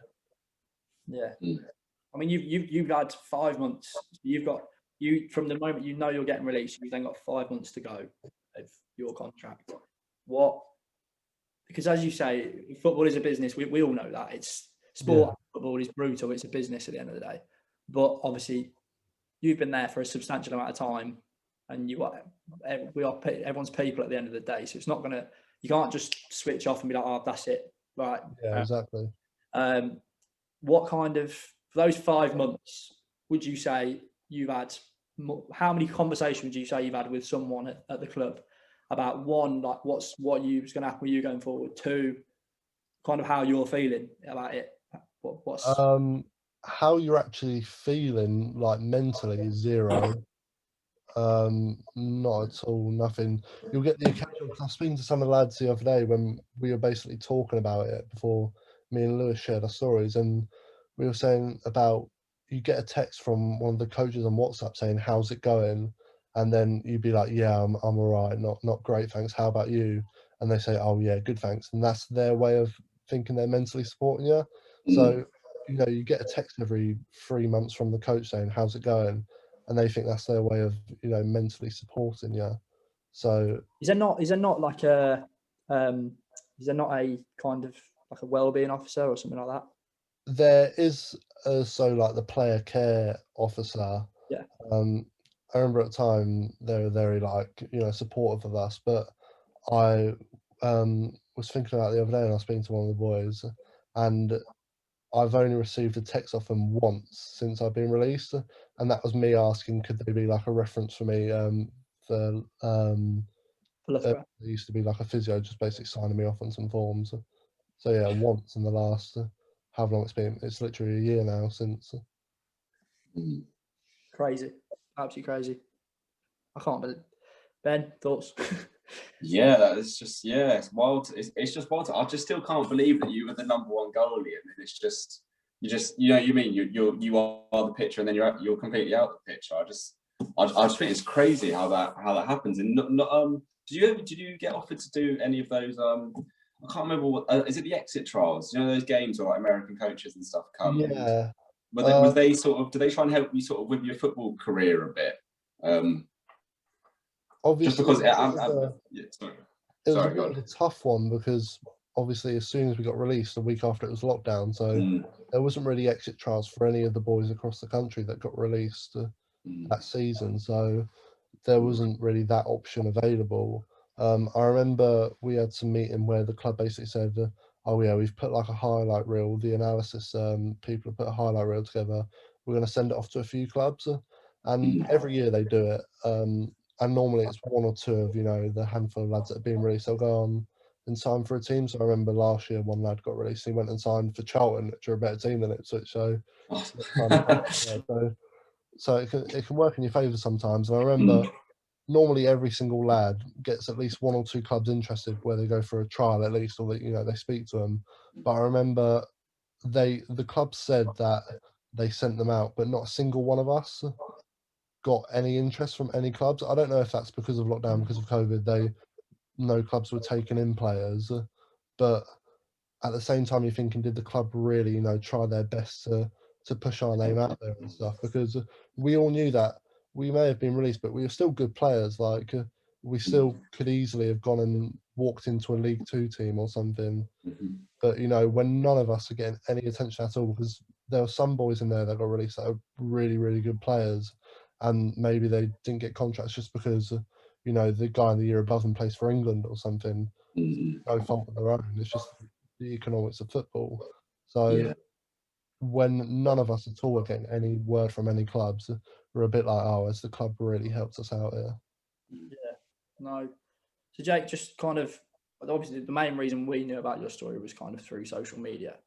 Yeah, I mean, you've had 5 months. You from the moment you're getting released, you've then got 5 months to go of your contract. Because as you say, football is a business. We all know that. It's sport, football is brutal. It's a business at the end of the day. But obviously, you've been there for a substantial amount of time, and everyone's people at the end of the day. So it's not gonna. You can't just switch off and be like, oh, that's it, right? Yeah, exactly. What kind of, for those 5 months, would you say you've had? How many conversations would you say you've had with someone at the club about, one, like what's going to happen with you going forward? Two, kind of how you're feeling about it. What's how you're actually feeling, like mentally, zero. Not at all, nothing. You'll get the occasional. I was speaking to some of the lads the other day when we were basically talking about it before me and Lewis shared our stories, and we were saying about, you get a text from one of the coaches on WhatsApp saying, "How's it going?" And then you'd be like, "Yeah, I'm all right. Not great, thanks. How about you?" And they say, "Oh yeah, good, thanks." And that's their way of thinking they're mentally supporting you. So, you get a text every 3 months from the coach saying, "How's it going?" And they think that's their way of, mentally supporting you. So is there not like a is there not a kind of like a wellbeing officer or something like that? there is also like the player care officer. Yeah. I remember at the time they were very supportive of us, but I was thinking about it the other day, and I was speaking to one of the boys, and I've only received a text off them once since I've been released, and that was me asking, could they be like a reference for me for there used to be like a physio just basically signing me off on some forms. So yeah, once in the last how long it's been? It's literally a year now since. Crazy, absolutely crazy. I can't believe. Ben, thoughts? Yeah, it's wild. It's just wild. I just still can't believe that you were the #1 goalie, and then it's just you mean you are the pitcher, and then you're completely out the pitch. I just think it's crazy how that happens. And did you get offered to do any of those? I can't remember what is it, the exit trials? Those games where like American coaches and stuff come. Yeah. Was they sort of? Do they try and help you sort of with your football career a bit? Obviously, just because it was a bit of a tough one, because obviously as soon as we got released, a week after it was lockdown, so there wasn't really exit trials for any of the boys across the country that got released that season, so there wasn't really that option available. I remember we had some meeting where the club basically said, "Oh yeah, we've put like a highlight reel. The analysis people have put a highlight reel together. We're going to send it off to a few clubs," and every year they do it. And normally it's one or two of the handful of lads that have been released. They'll go on and sign for a team. So I remember last year one lad got released. He went and signed for Charlton, which are a better team than Ipswich. So so it can work in your favour sometimes. And I remember normally every single lad gets at least one or two clubs interested where they go for a trial at least, or they speak to them. But I remember the club said that they sent them out, but not a single one of us got any interest from any clubs. I don't know if that's because of lockdown, because of COVID, no clubs were taking in players, but at the same time you're thinking, did the club really try their best to push our name out there and stuff? Because we all knew that we may have been released, but we were still good players. Like we still could easily have gone and walked into a League Two team or something. But when none of us are getting any attention at all, because there were some boys in there that got released that are really, really good players, and maybe they didn't get contracts just because the guy in the year above them plays for England or something. No fault of their own. It's just the economics of football. So when none of us at all are getting any word from any clubs, we're a bit like, oh, has the club really helped us out here? Yeah, no. So Jake, just kind of, obviously the main reason we knew about your story was kind of through social media.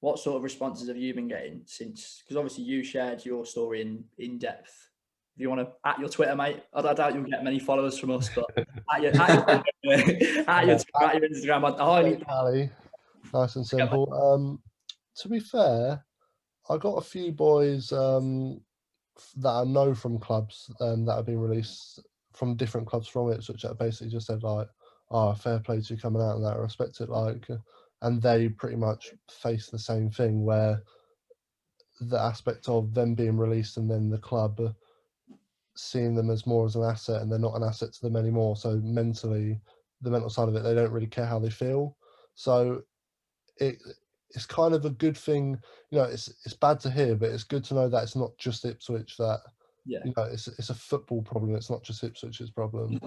What sort of responses have you been getting since? Because obviously you shared your story in depth. If you want to at your Twitter, mate, I doubt you'll get many followers from us, but at your Instagram, I highly. Nice and simple. To be fair, I got a few boys that I know from clubs that have been released from different clubs from it, which basically just said like, "Oh, fair play to you coming out," and that I respect it. And they pretty much face the same thing, where the aspect of them being released and then the club seeing them as more as an asset, and they're not an asset to them anymore. So mentally, the mental side of it, they don't really care how they feel. So it's kind of a good thing. You know, it's bad to hear, but it's good to know that it's not just Ipswich that. Yeah. You know, it's a football problem. It's not just Ipswich's problem.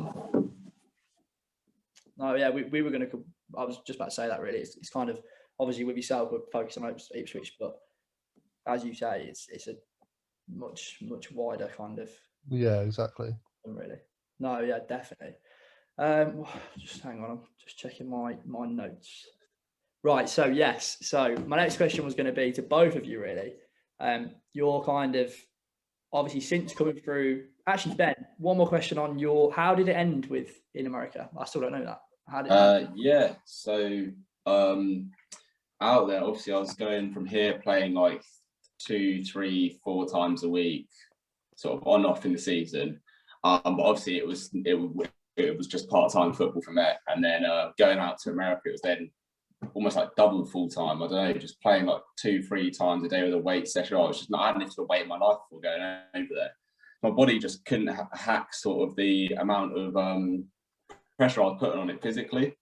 No, yeah, we were going to. I was just about to say that. Really, it's kind of obviously with yourself, we're focusing on Ipswich, but as you say, it's a much wider kind of. Yeah, exactly. Really. No, yeah, definitely. Just hang on, I'm just checking my notes. Right, so yes, so my next question was going to be to both of you, really. You're kind of obviously since coming through. Actually, Ben, one more question on how did it end in America? I still don't know that. How did yeah, so out there, obviously I was going from here playing like 2, 3, 4 times a week, sort of on off in the season. But obviously it was just part-time football from there. And then going out to America, it was then almost like double full-time. I don't know, just playing like 2, 3 times a day with a weight session. I hadn't lifted a weight in my life before going over there. My body just couldn't hack sort of the amount of pressure I was putting on it physically.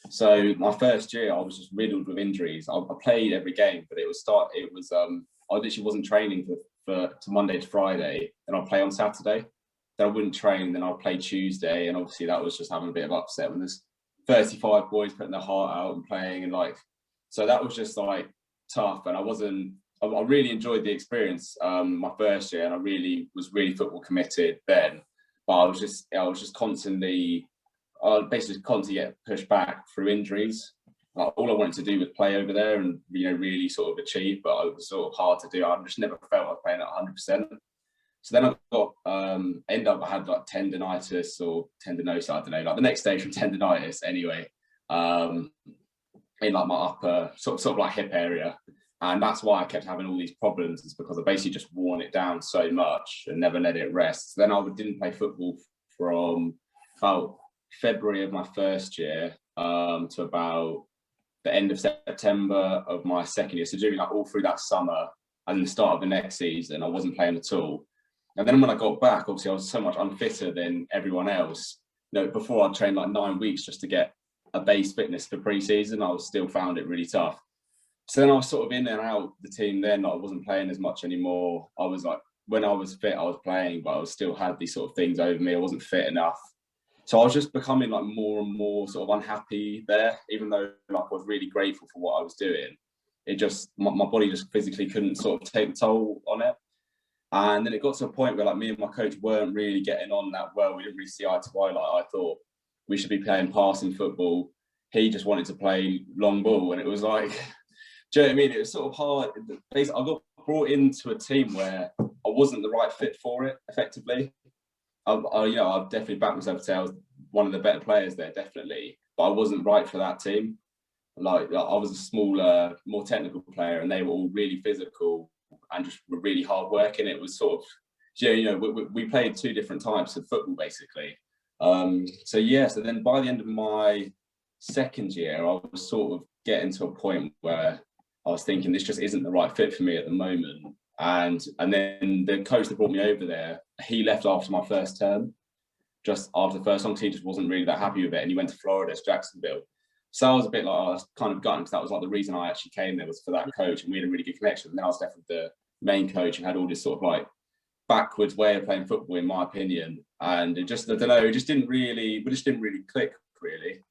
So my first year, I was just riddled with injuries. I played every game, but I literally wasn't training to Monday to Friday, then I'd play on Saturday. Then I wouldn't train, then I'd play Tuesday, and obviously that was just having a bit of upset when there's 35 boys putting their heart out and playing, and so that was just like tough. And I really enjoyed the experience my first year, and I was really football committed then. But I was just constantly get pushed back through injuries. Like, all I wanted to do was play over there and really sort of achieve, but it was sort of hard to do. I just never felt I was playing at 100%. So then I had like tendonitis or tendinosis, I don't know, like the next stage from tendonitis anyway, in like my upper sort of like hip area. And that's why I kept having all these problems, is because I basically just worn it down so much and never let it rest. So then I didn't play football from about February of my first year to about the end of September of my second year. So during like all through that summer and the start of the next season, I wasn't playing at all. And then when I got back, obviously I was so much unfitter than everyone else. Before I'd trained like 9 weeks just to get a base fitness for pre-season, I still found it really tough. So then I was sort of in and out the team then. I wasn't playing as much anymore. I was like, when I was fit, I was playing, but I still had these sort of things over me. I wasn't fit enough. So I was just becoming like more and more sort of unhappy there, even though like I was really grateful for what I was doing. It just, my body just physically couldn't sort of take the toll on it. And then it got to a point where like me and my coach weren't really getting on that well. We didn't really see eye to eye. Like, I thought we should be playing passing football. He just wanted to play long ball. And it was like, do you know what I mean? It was sort of hard. Basically, I got brought into a team where I wasn't the right fit for it, effectively. I'd definitely back myself to say I was one of the better players there, definitely. But I wasn't right for that team. Like, I was a smaller, more technical player, and they were all really physical and just were really hard working. It was sort of, we played 2 different types of football, basically. So then by the end of my second year, I was sort of getting to a point where I was thinking this just isn't the right fit for me at the moment. And then the coach that brought me over there, he left after my first term, just after the first song. He just wasn't really that happy with it, and he went to Florida, to Jacksonville. So I was a bit like, I was kind of gutted, because that was like the reason I actually came there, was for that coach, and we had a really good connection. And then I was left with the main coach who had all this sort of like backwards way of playing football, in my opinion. And it just, I don't know, we just didn't really click, really.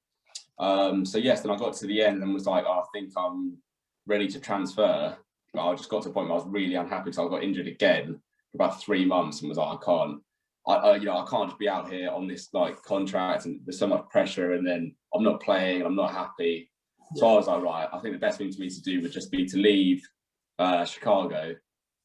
So yes, then I got to the end and was like, I think I'm ready to transfer. I just got to a point where I was really unhappy, because I got injured again for about 3 months, and was like, I can't just be out here on this like contract, and there's so much pressure, and then I'm not playing, and I'm not happy. So I was like, right, I think the best thing for me to do would just be to leave Chicago,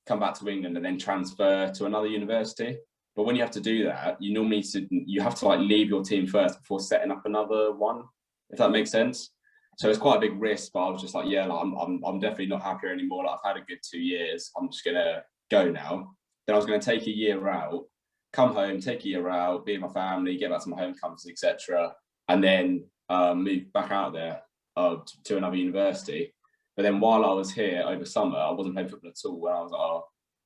come back to England, and then transfer to another university. But when you have to do that, you have to like leave your team first before setting up another one, if that makes sense. So it's quite a big risk, but I was just like, yeah, like, I'm definitely not happy anymore. Like, I've had a good 2 years. I'm just gonna go now. Then I was gonna take a year out, come home, take a year out, be with my family, get back to my home campus, etc., and then move back out there to another university. But then while I was here over summer, I wasn't playing football at all. And I was like,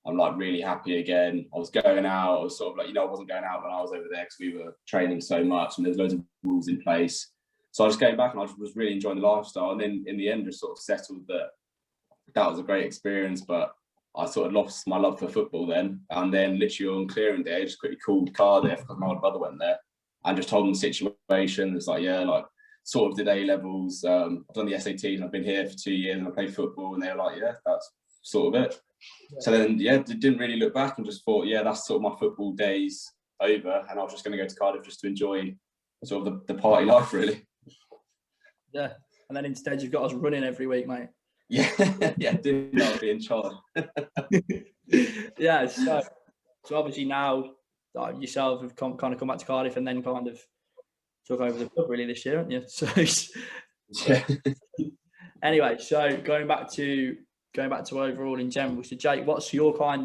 I'm like really happy again. I was going out. I was sort of like, I wasn't going out when I was over there, because we were training so much, and there's loads of rules in place. So I just came back and I was really enjoying the lifestyle. And then in the end, just sort of settled that was a great experience, but I sort of lost my love for football then. And then literally on clearing day, I just quickly called Cardiff because my older brother went there and just told them the situation. It's like, yeah, like sort of did A-levels. I've done the SATs and I've been here for 2 years and I played football. And they were like, yeah, that's sort of it. Yeah. So then, yeah, didn't really look back and just thought, yeah, that's sort of my football days over. And I was just going to go to Cardiff just to enjoy sort of the party life, really. Yeah. And then instead you've got us running every week, mate. Yeah, yeah, didn't know I'd be in charge. Yeah, so obviously now yourself have kind of come back to Cardiff and then kind of took over the club really this year, haven't you? So yeah. Anyway, so going back to overall in general. So Jake, what's your plan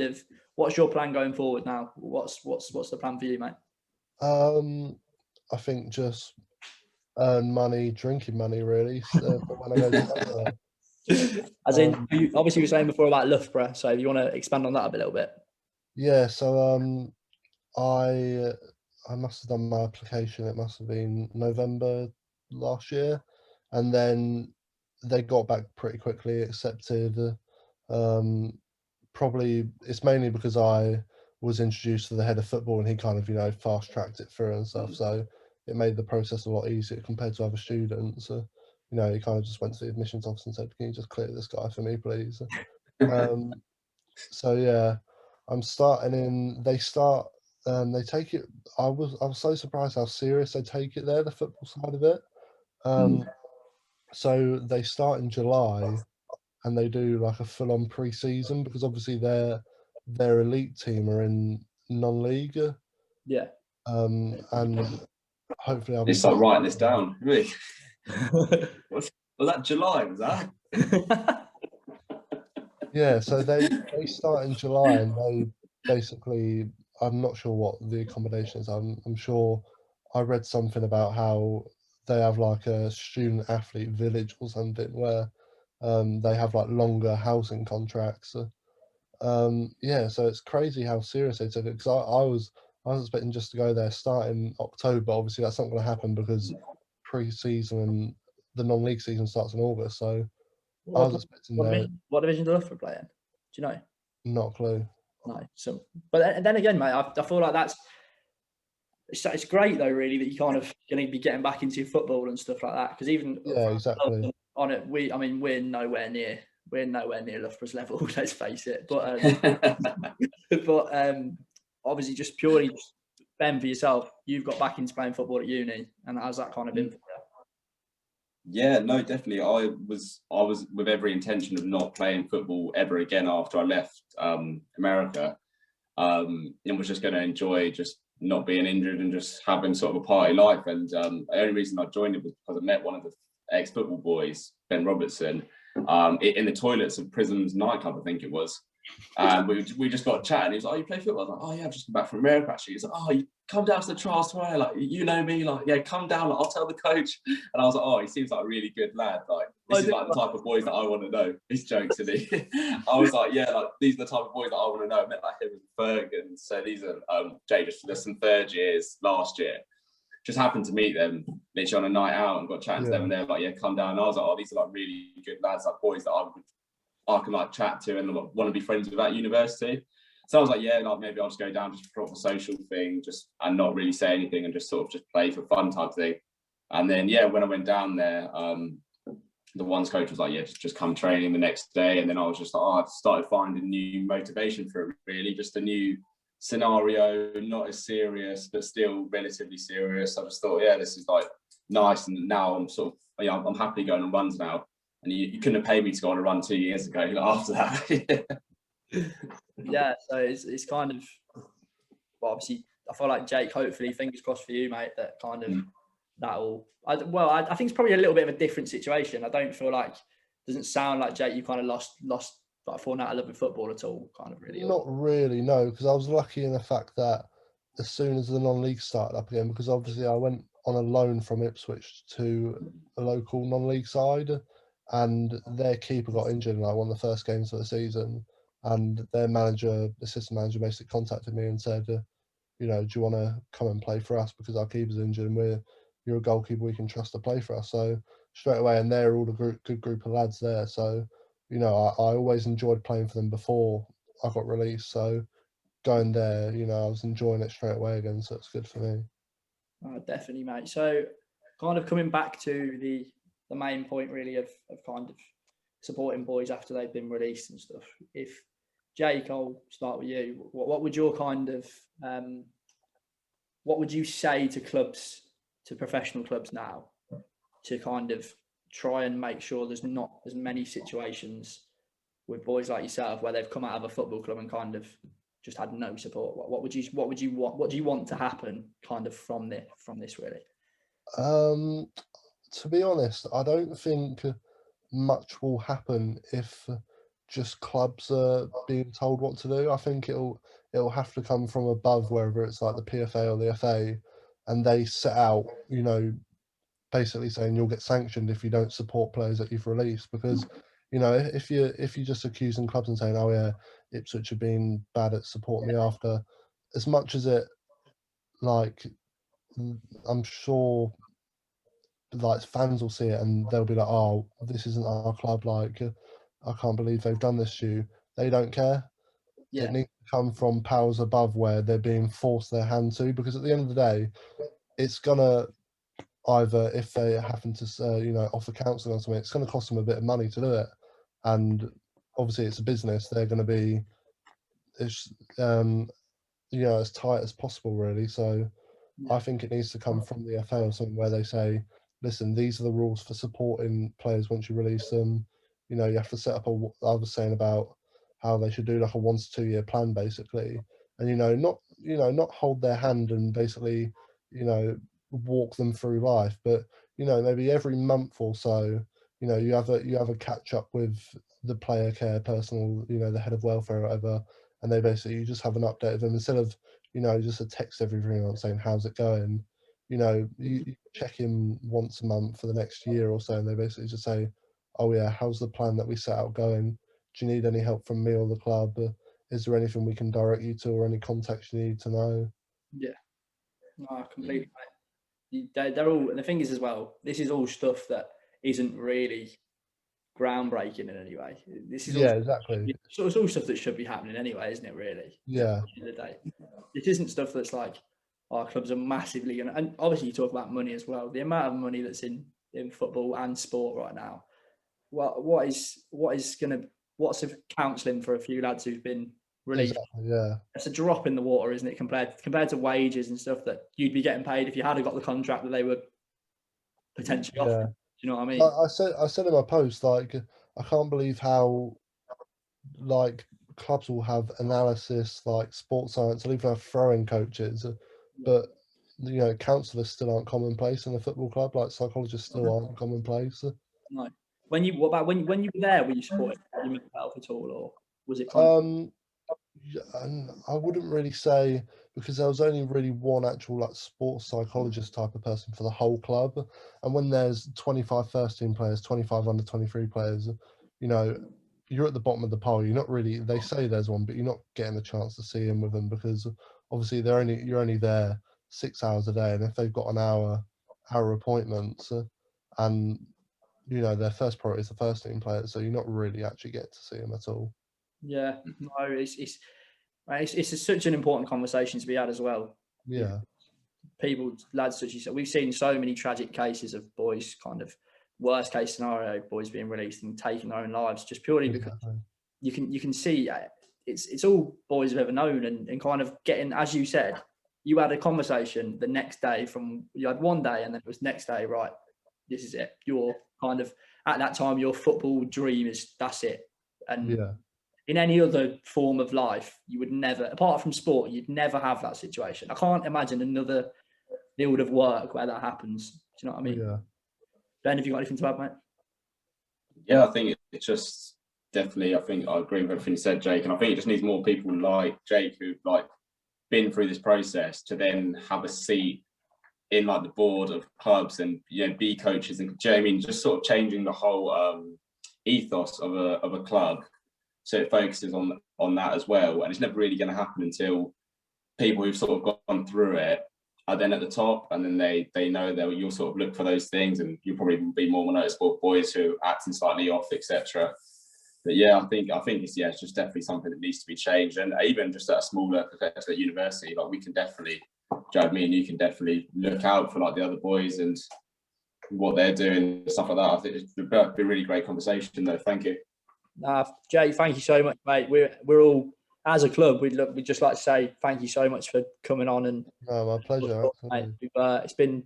going forward now? What's the plan for you, mate? I think just earn money, drinking money, really. So when I go to As in, obviously you were saying before about Loughborough, so if you want to expand on that a little bit. Yeah, so I must have done my application, it must have been November last year, and then they got back pretty quickly, accepted. Probably it's mainly because I was introduced to the head of football and he kind of, fast tracked it through and stuff, so it made the process a lot easier compared to other students. He kind of just went to the admissions office and said, "Can you just clear this guy for me, please?" So yeah, I'm starting in. They take it. I was so surprised how serious they take it there, the football side of it. So they start in July, and they do like a full-on pre-season because obviously their elite team are in non-league. Yeah. And hopefully I'll be. You start writing this down, really. Was that July? Was that? Yeah, so they start in July and they basically, I'm not sure what the accommodation is. I'm sure I read something about how they have like a student athlete village or something where they have like longer housing contracts. Yeah, so it's crazy how serious they took it because I was expecting just to go there starting October. Obviously that's not going to happen because pre-season and the non-league season starts in August, so I was expecting what division do Loughborough play in? Do you know? Not a clue. No. So, but then again, mate, I feel like it's great though, really, that you kind of going to be getting back into football and stuff like that. Because even exactly on it, we're nowhere near Loughborough's level. Let's face it. But obviously, just purely Ben for yourself, you've got back into playing football at uni, and how's that kind of been for you? Yeah, no, definitely. I was with every intention of not playing football ever again after I left America, and was just going to enjoy just not being injured and just having sort of a party life. And the only reason I joined it was because I met one of the ex-football boys, Ben Robertson, in the toilets of Prism's nightclub, I think it was. We just got chatting. He was like, "Oh, you play football?" I was like, "Oh yeah, I've just come back from America actually." He's like, "Oh, you come down to the trials tomorrow, like you know me, like yeah, come down, like, I'll tell the coach." And I was like, "Oh, he seems like a really good lad, like this is like the type of boys that I want to know." He's joking to me. I was like, "Yeah, like these are the type of boys that I want to know." I met like him and Fergus, so these are Jay, just some third years last year. Just happened to meet them literally on a night out and got chatting to them, and they're like, "Yeah, come down." And I was like, "Oh, these are like really good lads, like boys that I can like chat to and want to be friends with at university." So I was like, yeah, like maybe I'll just go down just for a social thing, and not really say anything and just sort of just play for fun type thing. And then yeah, when I went down there, the ones coach was like, yeah, just come training the next day. And then I was just like, I started finding new motivation for it, really, just a new scenario, not as serious, but still relatively serious. I just thought, yeah, this is like nice. And now I'm sort of, I'm happy going on runs now. And you couldn't have paid me to go on a run 2 years ago after that. Yeah, so it's kind of, well, obviously, I feel like Jake, hopefully, fingers crossed for you, mate, that kind of, I think it's probably a little bit of a different situation. I don't feel like, doesn't sound like, Jake, you kind of lost like falling out of love with football at all, kind of really. Not really, no, because I was lucky in the fact that as soon as the non-league started up again, because obviously I went on a loan from Ipswich to a local non-league side, and their keeper got injured in like one of the first games of the season, and their assistant manager basically contacted me and said, do you want to come and play for us because our keeper's injured and we're you're a goalkeeper we can trust to play for us. So straight away, and they're all a good group of lads there. So, you know, I always enjoyed playing for them before I got released. So going there, you know, I was enjoying it straight away again. So it's good for me. Definitely, mate. So kind of coming back to the main point really of kind of supporting boys after they've been released and stuff. If Jake, I'll start with you. What would your kind of what would you say to clubs, to professional clubs now, to kind of try and make sure there's not as many situations with boys like yourself where they've come out of a football club and kind of just had no support? What do you want to happen kind of from this really? To be honest, I don't think much will happen if just clubs are being told what to do. I think it'll have to come from above, wherever it's like the PFA or the FA, and they set out, you know, basically saying you'll get sanctioned if you don't support players that you've released. Because, you know, if you just accusing clubs and saying, oh yeah, Ipswich have been bad at supporting me after, as much as it, like, I'm sure like fans will see it and they'll be like, oh, this isn't our club, like I can't believe they've done this to you. They don't care. Yeah. It needs to come from powers above where they're being forced their hand to, because at the end of the day, it's gonna either, if they happen to you know, offer counselling or something, it's going to cost them a bit of money to do it, and obviously it's a business. They're going to be, it's you know, as tight as possible really. So I think it needs to come from the FA or something where they say, listen, these are the rules for supporting players once you release them. You know, you have to set up I was saying about how they should do like a 1 to 2 year plan basically, and not hold their hand and basically, you know, walk them through life, but you know, maybe every month or so, you know, you have a catch up with the player care personal, you know, the head of welfare or whatever, and they basically, you just have an update of them instead of, you know, just a text every 3 months saying, how's it going? You know, you check in once a month for the next year or so, and they basically just say, oh yeah, how's the plan that we set out going? Do you need any help from me or the club? Is there anything we can direct you to or any contacts you need to know? Yeah, no, completely. They're all, and the thing is as well, this is all stuff that isn't really groundbreaking in any way. This is all, exactly. it's all stuff that should be happening anyway, isn't it? Really? Yeah. At the end of the day, it isn't stuff that's like our clubs are massively going to, and obviously you talk about money as well. The amount of money that's in football and sport right now. What's the counselling for a few lads who've been released? Exactly, yeah. It's a drop in the water, isn't it? Compared to wages and stuff that you'd be getting paid if you had got the contract that they were potentially offering. Do you know what I mean? I said in my post, like, I can't believe how, like, clubs will have analysis, like sports science, they'll even have throwing coaches, but you know, counsellors still aren't commonplace in a football club. Like psychologists still aren't commonplace. No. When you were there, were you supporting your mental health at all, or was it And I wouldn't really say, because there was only really one actual like sports psychologist type of person for the whole club, and when there's 25 first team players, 25 under 23 players, you know, you're at the bottom of the pile. You're not really, they say there's one, but you're not getting a chance to see him with them, because obviously you're only there 6 hours a day, and if they've got an hour appointments, and you know, their first priority is the first team players, so you're not really actually getting to see them at all. Yeah, no, it's such an important conversation to be had as well. Yeah. People, lads such as you said, we've seen so many tragic cases of boys, kind of worst case scenario, boys being released and taking their own lives just purely because you can see it's all boys have ever known, and kind of getting, as you said, you had a conversation the next day you had one day and then it was next day, right, this is it. You're kind of, at that time, your football dream that's it. And in any other form of life, you would never, apart from sport, you'd never have that situation. I can't imagine another field of work where that happens. Do you know what I mean? Yeah. Ben, have you got anything to add, mate? Yeah, I think it's just definitely, I think I agree with everything you said, Jake, and I think it just needs more people like Jake who've like been through this process to then have a seat in like the board of clubs and, you know, be coaches, and, do you know what I mean, just sort of changing the whole ethos of a club, so it focuses on that as well. And it's never really going to happen until people who've sort of gone through it are then at the top, and then they know that you'll sort of look for those things, and you'll probably be more noticeable boys who are acting slightly off, etc. But yeah, I think it's just definitely something that needs to be changed, and even just at a smaller professional university, like we can definitely, me and you can definitely look out for like the other boys and what they're doing, stuff like that. I think it's been a really great conversation, though. Thank you. Jay, thank you so much, mate. We're all, as a club, we'd just like to say thank you so much for coming on. And my pleasure. Mate, it's been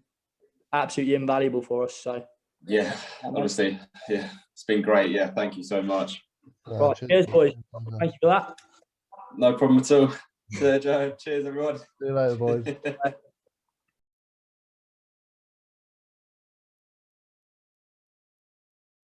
absolutely invaluable for us. So yeah, honestly, yeah, it's been great. Yeah, thank you so much. Right, cheers, boys. Thank you for that. No problem at all. Cheers, Joe. Cheers, everyone. See you later, boys.